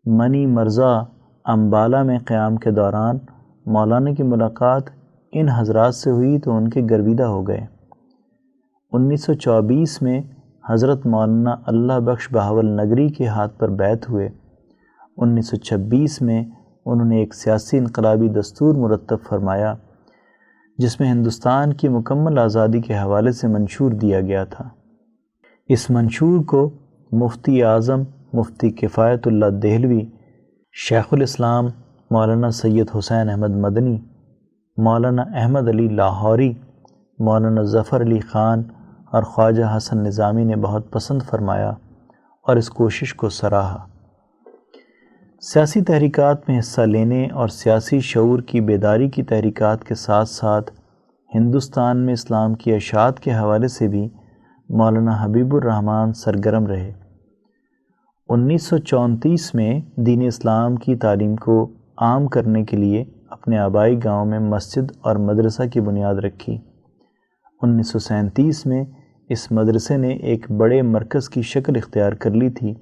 منی مرزا امبالہ میں قیام کے دوران مولانا کی ملاقات ان حضرات سے ہوئی تو ان کے گرویدہ ہو گئے۔ 1924 میں حضرت مولانا اللہ بخش بہاول نگری کے ہاتھ پر بیعت ہوئے۔ 1926 میں انہوں نے ایک سیاسی انقلابی دستور مرتب فرمایا جس میں ہندوستان کی مکمل آزادی کے حوالے سے منشور دیا گیا تھا۔ اس منشور کو مفتی اعظم مفتی کفایت اللہ دہلوی، شیخ الاسلام مولانا سید حسین احمد مدنی، مولانا احمد علی لاہوری، مولانا ظفر علی خان اور خواجہ حسن نظامی نے بہت پسند فرمایا اور اس کوشش کو سراہا۔ سیاسی تحریکات میں حصہ لینے اور سیاسی شعور کی بیداری کی تحریکات کے ساتھ ساتھ ہندوستان میں اسلام کی اشاعت کے حوالے سے بھی مولانا حبیب الرحمن سرگرم رہے۔ 1934 میں دین اسلام کی تعلیم کو عام کرنے کے لیے اپنے آبائی گاؤں میں مسجد اور مدرسہ کی بنیاد رکھی۔ 1937 میں اس مدرسے نے ایک بڑے مرکز کی شکل اختیار کر لی تھی۔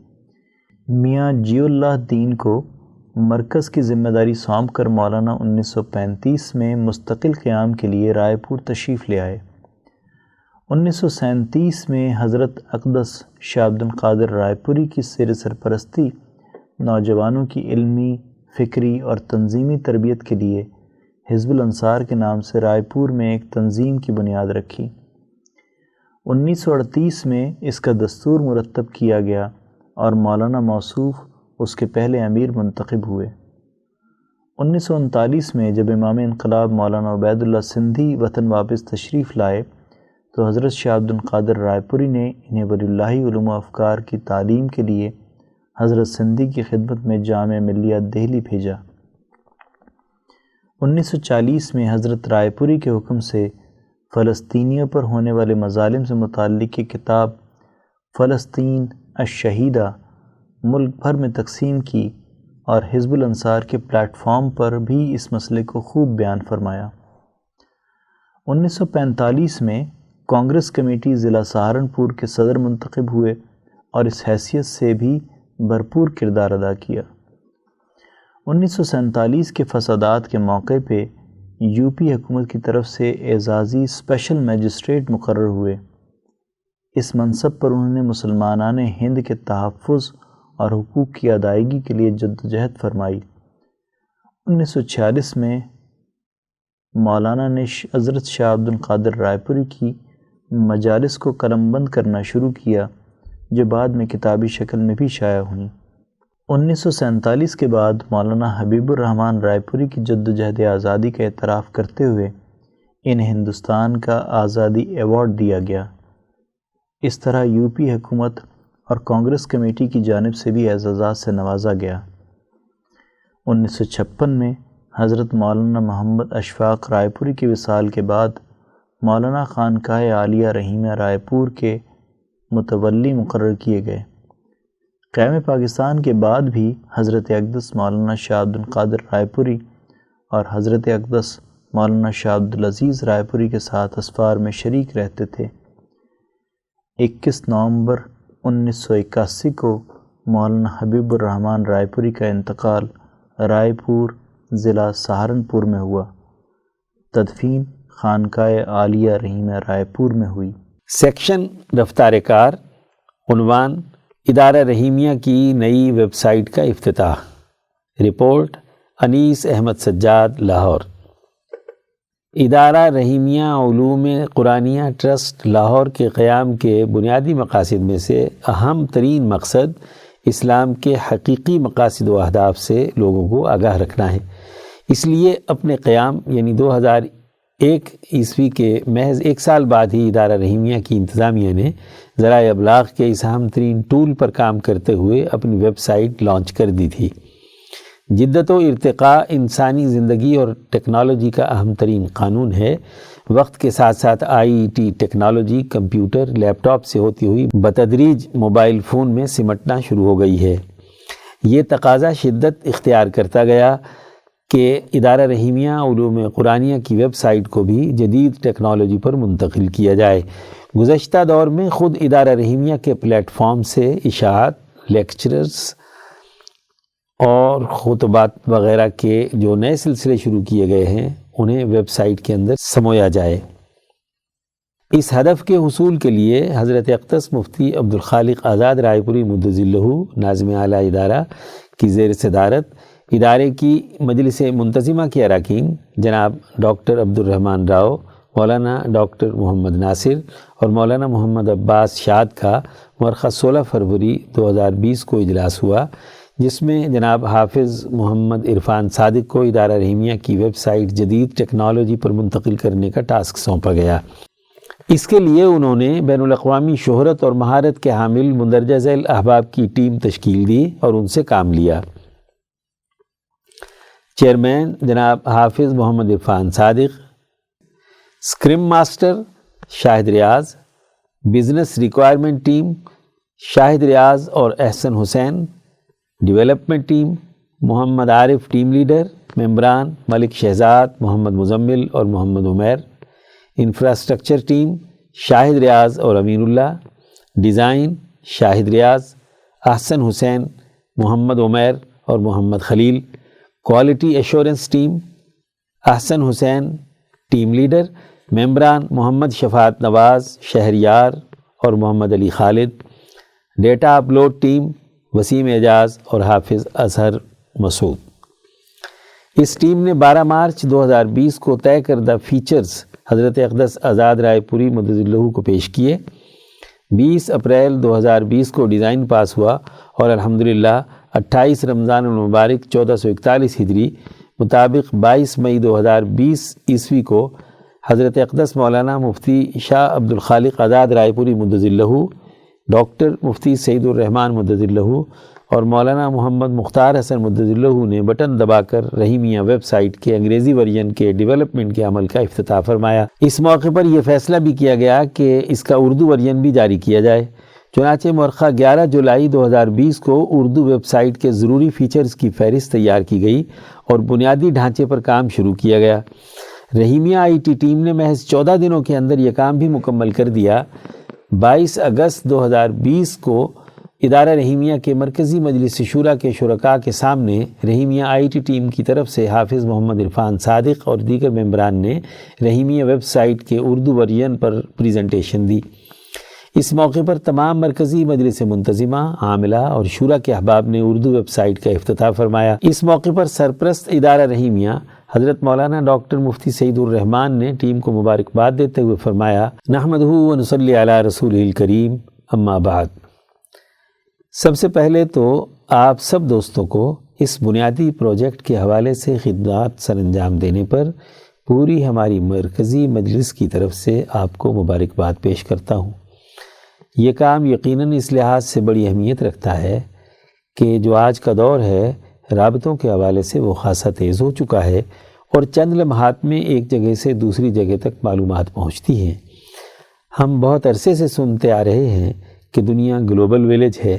میاں جی اللہ دین کو مرکز کی ذمہ داری سونپ کر مولانا 1935 میں مستقل قیام کے لیے رائے پور تشریف لے آئے۔ 1937 میں حضرت اقدس شاہ عبد القادر رائے پوری کی زیر سرپرستی نوجوانوں کی علمی، فکری اور تنظیمی تربیت کے لیے حزب الانصار کے نام سے رائے پور میں ایک تنظیم کی بنیاد رکھی۔ 1938 میں اس کا دستور مرتب کیا گیا اور مولانا موصوف اس کے پہلے امیر منتخب ہوئے۔ 1939 میں جب امام انقلاب مولانا عبید اللہ سندھی وطن واپس تشریف لائے تو حضرت شاہ عبد القادر رائے پوری نے انہیں ولی اللہ علوم و افکار کی تعلیم کے لیے حضرت سندھی کی خدمت میں جامعہ ملیہ دہلی بھیجا۔ 1940 میں حضرت رائے پوری کے حکم سے فلسطینیوں پر ہونے والے مظالم سے متعلق ایک کتاب فلسطین الشہیدہ ملک بھر میں تقسیم کی اور حزب الانصار کے پلیٹ فارم پر بھی اس مسئلے کو خوب بیان فرمایا۔ 1945 میں کانگریس کمیٹی ضلع سہارنپور کے صدر منتخب ہوئے اور اس حیثیت سے بھی بھرپور کردار ادا کیا۔ 1947 کے فسادات کے موقع پہ یو پی حکومت کی طرف سے اعزازی اسپیشل میجسٹریٹ مقرر ہوئے۔ اس منصب پر انہوں نے مسلمانان ہند کے تحفظ اور حقوق کی ادائیگی کے لیے جدوجہد فرمائی۔ 1946 میں مولانا نے حضرت شاہ عبد القادر رائے پوری کی مجالس کو قلم بند کرنا شروع کیا جو بعد میں کتابی شکل میں بھی شائع ہوئیں۔ 1947 کے بعد مولانا حبیب الرحمن رائے پوری کی جدوجہد آزادی کا اعتراف کرتے ہوئے انہیں ہندوستان کا آزادی ایوارڈ دیا گیا۔ اس طرح یو پی حکومت اور کانگریس کمیٹی کی جانب سے بھی اعزازات سے نوازا گیا۔ 1956 میں حضرت مولانا محمد اشفاق رائے پوری کے وصال کے بعد مولانا خانقاہ عالیہ رحیمیہ رائے پور کے متولی مقرر کیے گئے۔ قیام پاکستان کے بعد بھی حضرت اقدس مولانا شاہ عبد القادر رائے پوری اور حضرت اقدس مولانا شاہ عبد العزیز رائے پوری کے ساتھ اسفار میں شریک رہتے تھے۔ 21 نومبر 1981 کو مولانا حبیب الرحمن رائے پوری کا انتقال رائے پور ضلع سہارنپور میں ہوا۔ تدفین خانقاہ عالیہ رحیمیہ رائے پور میں ہوئی۔ سیکشن رفتار کار، عنوان ادارہ رحیمیہ کی نئی ویب سائٹ کا افتتاح۔ رپورٹ انیس احمد سجاد، لاہور۔ ادارہ رحیمیہ علوم قرآنیہ ٹرسٹ لاہور کے قیام کے بنیادی مقاصد میں سے اہم ترین مقصد اسلام کے حقیقی مقاصد و اہداف سے لوگوں کو آگاہ رکھنا ہے۔ اس لیے اپنے قیام یعنی 2001 عیسوی کے محض 1 سال بعد ہی ادارہ رحیمیہ کی انتظامیہ نے ذرائع ابلاغ کے اس اہم ترین ٹول پر کام کرتے ہوئے اپنی ویب سائٹ لانچ کر دی تھی۔ جدت و ارتقاء انسانی زندگی اور ٹیکنالوجی کا اہم ترین قانون ہے۔ وقت کے ساتھ ساتھ IET ٹیکنالوجی کمپیوٹر، لیپ ٹاپ سے ہوتی ہوئی بتدریج موبائل فون میں سمٹنا شروع ہو گئی ہے۔ یہ تقاضا شدت اختیار کرتا گیا کہ ادارہ رحیمیہ علوم قرآنیہ کی ویب سائٹ کو بھی جدید ٹیکنالوجی پر منتقل کیا جائے۔ گزشتہ دور میں خود ادارہ رحیمیہ کے پلیٹ فارم سے اشاعت، لیکچرز اور خطبات وغیرہ کے جو نئے سلسلے شروع کیے گئے ہیں انہیں ویب سائٹ کے اندر سمویا جائے۔ اس ہدف کے حصول کے لیے حضرت اقدس مفتی عبد الخالق آزاد رائے پوری مدظلہ ناظم اعلیٰ ادارہ کی زیر صدارت ادارے کی مجلس منتظمہ کے اراکین جناب ڈاکٹر عبد الرحمن راؤ، مولانا ڈاکٹر محمد ناصر اور مولانا محمد عباس شاد کا مرخہ 16 فروری 2020 کو اجلاس ہوا، جس میں جناب حافظ محمد عرفان صادق کو ادارہ رحیمیہ کی ویب سائٹ جدید ٹیکنالوجی پر منتقل کرنے کا ٹاسک سونپا گیا۔ اس کے لیے انہوں نے بین الاقوامی شہرت اور مہارت کے حامل مندرجہ ذیل احباب کی ٹیم تشکیل دی اور ان سے کام لیا۔ چیئرمین جناب حافظ محمد عرفان صادق، اسکرم ماسٹر شاہد ریاض، بزنس ریکوائرمنٹ ٹیم شاہد ریاض اور احسن حسین، ڈیولپمنٹ ٹیم محمد عارف ٹیم لیڈر، ممبران ملک شہزاد، محمد مزمل اور محمد عمیر، انفراسٹرکچر ٹیم شاہد ریاض اور امین اللہ، ڈیزائن شاہد ریاض، احسن حسین، محمد عمیر اور محمد خلیل، کوالٹی ایشورنس ٹیم احسن حسین ٹیم لیڈر، ممبران محمد شفاعت نواز، شہریار اور محمد علی خالد، ڈیٹا اپلوڈ ٹیم وسیم اعجاز اور حافظ اظہر مسعود۔ اس ٹیم نے 12 مارچ 2020 کو طے کردہ فیچرز حضرت اقدس آزاد رائے پوری مدد اللہ کو پیش کیے۔ 20 اپریل 2020 کو ڈیزائن پاس ہوا اور الحمدللہ 28 رمضان المبارک 1441 ہجری مطابق 22 مئی 2020 عیسوی کو حضرت اقدس مولانا مفتی شاہ عبد الخالق آزاد رائے پوری مدد اللہ، ڈاکٹر مفتی سعید الرحمن مدد اللہ اور مولانا محمد مختار حسن مدد اللہ نے بٹن دبا کر رحیمیہ ویب سائٹ کے انگریزی ورژن کے ڈیولپمنٹ کے عمل کا افتتاح فرمایا۔ اس موقع پر یہ فیصلہ بھی کیا گیا کہ اس کا اردو ورژن بھی جاری کیا جائے۔ چنانچہ مؤرخہ 11 جولائی 2020 کو اردو ویب سائٹ کے ضروری فیچرز کی فہرست تیار کی گئی اور بنیادی ڈھانچے پر کام شروع کیا گیا۔ رحیمیہ آئی ٹی ٹیم نے محض 14 دنوں کے اندر یہ کام بھی مکمل کر دیا۔ 22 اگست 2020 کو ادارہ رحیمیہ کے مرکزی مجلس شورا کے شرکاء کے سامنے رحیمیہ آئی ٹی ٹیم کی طرف سے حافظ محمد عرفان صادق اور دیگر ممبران نے رحیمیہ ویب سائٹ کے اردو ورژن پر پریزنٹیشن دی۔ اس موقع پر تمام مرکزی مجلس منتظمہ، عاملہ اور شورا کے احباب نے اردو ویب سائٹ کا افتتاح فرمایا۔ اس موقع پر سرپرست ادارہ رحیمیہ حضرت مولانا ڈاکٹر مفتی سعید الرحمن نے ٹیم کو مبارکباد دیتے ہوئے فرمایا، نحمدہ و نصلی علی رسولہ الکریم، اما بعد۔ سب سے پہلے تو آپ سب دوستوں کو اس بنیادی پروجیکٹ کے حوالے سے خدمات سر انجام دینے پر پوری ہماری مرکزی مجلس کی طرف سے آپ کو مبارکباد پیش کرتا ہوں۔ یہ کام یقیناً اس لحاظ سے بڑی اہمیت رکھتا ہے کہ جو آج کا دور ہے رابطوں کے حوالے سے وہ خاصا تیز ہو چکا ہے اور چند لمحات میں ایک جگہ سے دوسری جگہ تک معلومات پہنچتی ہیں۔ ہم بہت عرصے سے سنتے آ رہے ہیں کہ دنیا گلوبل ویلیج ہے،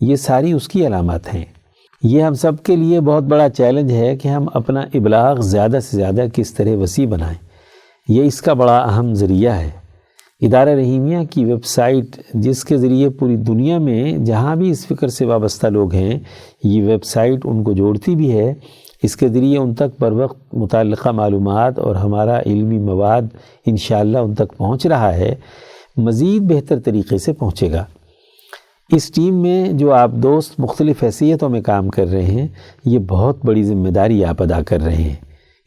یہ ساری اس کی علامات ہیں۔ یہ ہم سب کے لیے بہت بڑا چیلنج ہے کہ ہم اپنا ابلاغ زیادہ سے زیادہ کس طرح وسیع بنائیں، یہ اس کا بڑا اہم ذریعہ ہے۔ ادارہ رحیمیہ کی ویب سائٹ جس کے ذریعے پوری دنیا میں جہاں بھی اس فکر سے وابستہ لوگ ہیں، یہ ویب سائٹ ان کو جوڑتی بھی ہے۔ اس کے ذریعے ان تک بر وقت متعلقہ معلومات اور ہمارا علمی مواد انشاءاللہ ان تک پہنچ رہا ہے، مزید بہتر طریقے سے پہنچے گا۔ اس ٹیم میں جو آپ دوست مختلف حیثیتوں میں کام کر رہے ہیں، یہ بہت بڑی ذمہ داری آپ ادا کر رہے ہیں۔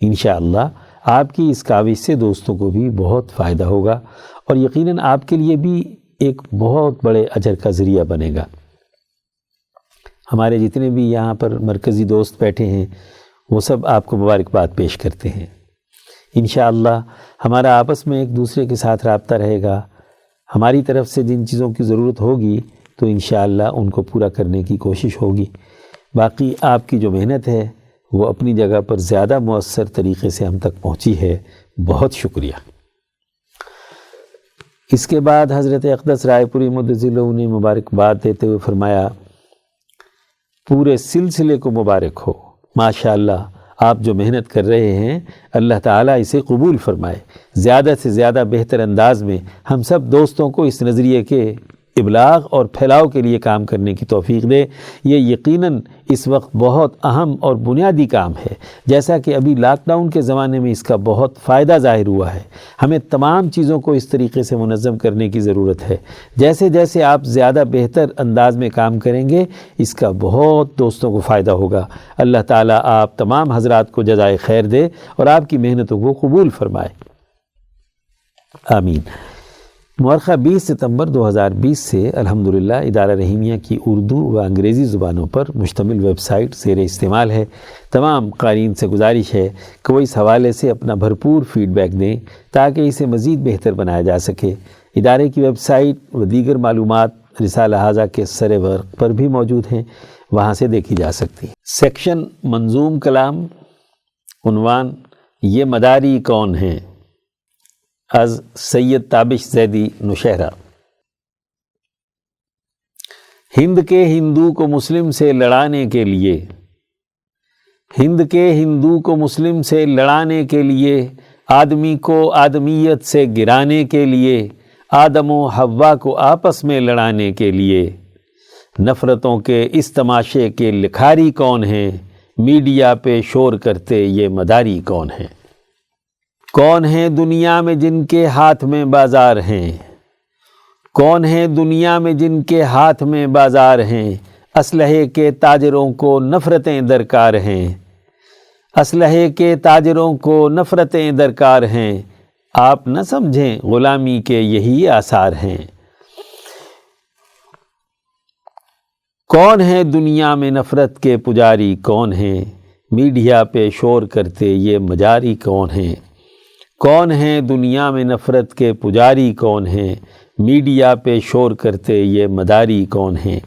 انشاءاللہ آپ کی اس کاوش سے دوستوں کو بھی بہت فائدہ ہوگا اور یقیناً آپ کے لیے بھی ایک بہت بڑے اجر کا ذریعہ بنے گا۔ ہمارے جتنے بھی یہاں پر مرکزی دوست بیٹھے ہیں وہ سب آپ کو مبارکباد پیش کرتے ہیں۔ انشاءاللہ ہمارا آپس میں ایک دوسرے کے ساتھ رابطہ رہے گا۔ ہماری طرف سے جن چیزوں کی ضرورت ہوگی تو انشاءاللہ ان کو پورا کرنے کی کوشش ہوگی۔ باقی آپ کی جو محنت ہے وہ اپنی جگہ پر زیادہ مؤثر طریقے سے ہم تک پہنچی ہے، بہت شکریہ۔ اس کے بعد حضرت اقدس رائے پوری مدد اللہ نے مبارکباد دیتے ہوئے فرمایا، پورے سلسلے کو مبارک ہو، ماشاءاللہ آپ جو محنت کر رہے ہیں اللہ تعالیٰ اسے قبول فرمائے، زیادہ سے زیادہ بہتر انداز میں ہم سب دوستوں کو اس نظریے کے ابلاغ اور پھیلاؤ کے لیے کام کرنے کی توفیق دے۔ یہ یقیناً اس وقت بہت اہم اور بنیادی کام ہے، جیسا کہ ابھی لاک ڈاؤن کے زمانے میں اس کا بہت فائدہ ظاہر ہوا ہے۔ ہمیں تمام چیزوں کو اس طریقے سے منظم کرنے کی ضرورت ہے۔ جیسے جیسے آپ زیادہ بہتر انداز میں کام کریں گے اس کا بہت دوستوں کو فائدہ ہوگا۔ اللہ تعالیٰ آپ تمام حضرات کو جزائے خیر دے اور آپ کی محنتوں کو قبول فرمائے، آمین۔ مؤرخہ 20 ستمبر 2020 سے الحمدللہ ادارہ رحیمیہ کی اردو و انگریزی زبانوں پر مشتمل ویب سائٹ زیر استعمال ہے۔ تمام قارئین سے گزارش ہے کہ وہ اس حوالے سے اپنا بھرپور فیڈ بیک دیں تاکہ اسے مزید بہتر بنایا جا سکے۔ ادارے کی ویب سائٹ و دیگر معلومات رسالہ ھذا کے سر ورق پر بھی موجود ہیں، وہاں سے دیکھی جا سکتی۔ سیکشن منظوم کلام، عنوان یہ مداری کون ہیں، از سید تابش زیدی نوشہرہ۔ ہند کے ہندو کو مسلم سے لڑانے کے لیے، ہند کے ہندو کو مسلم سے لڑانے کے لیے، آدمی کو آدمیت سے گرانے کے لیے، آدم و حوا کو آپس میں لڑانے کے لیے، نفرتوں کے اس تماشے کے لکھاری کون ہیں، میڈیا پہ شور کرتے یہ مداری کون ہیں۔ کون ہیں دنیا میں جن کے ہاتھ میں بازار ہیں، کون ہیں دنیا میں جن کے ہاتھ میں بازار ہیں، اسلحے کے تاجروں کو نفرتیں درکار ہیں، اسلحے کے تاجروں کو نفرتیں درکار ہیں، آپ نہ سمجھیں غلامی کے یہی آثار ہیں۔ کون ہے دنیا میں نفرت کے پجاری کون ہیں، میڈیا پہ شور کرتے یہ مجاری کون ہیں؟ کون ہے دنیا میں نفرت کے پجاری کون ہیں، میڈیا پہ شور کرتے یہ مداری کون ہیں؟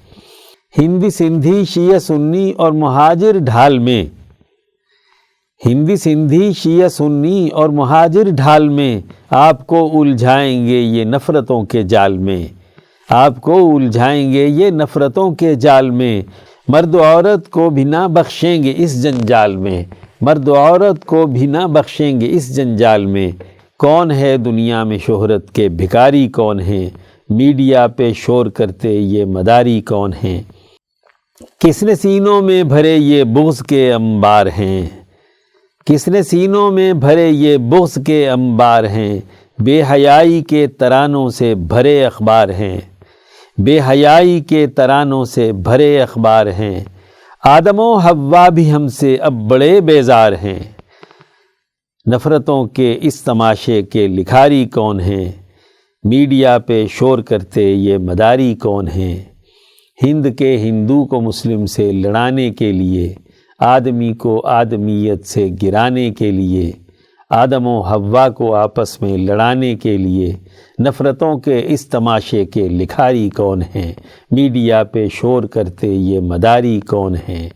ہندی سندھی شیعہ سنی اور مہاجر ڈھال میں، ہندی سندھی شیعہ سنی اور مہاجر ڈھال میں آپ کو الجھائیں گے یہ نفرتوں کے جال میں، آپ کو الجھائیں گے یہ نفرتوں کے جال میں، مرد و عورت کو بھی نہ بخشیں گے اس جنجال میں، مرد و عورت کو بھی نہ بخشیں گے اس جنجال میں۔ کون ہے دنیا میں شہرت کے بھکاری کون ہیں، میڈیا پہ شور کرتے یہ مداری کون ہیں؟ کس نے سینوں میں بھرے یہ بغض کے انبار ہیں، کس نے سینوں میں بھرے یہ بغض کے انبار ہیں، بے حیائی کے ترانوں سے بھرے اخبار ہیں، بے حیائی کے ترانوں سے بھرے اخبار ہیں، آدم و حوا بھی ہم سے اب بڑے بیزار ہیں۔ نفرتوں کے اس تماشے کے لکھاری کون ہیں، میڈیا پہ شور کرتے یہ مداری کون ہیں؟ ہند کے ہندو کو مسلم سے لڑانے کے لیے، آدمی کو آدمیت سے گرانے کے لیے، آدم و حوا کو آپس میں لڑانے کے لیے، نفرتوں کے اس تماشے کے لکھاری کون ہیں، میڈیا پہ شور کرتے یہ مداری کون ہیں؟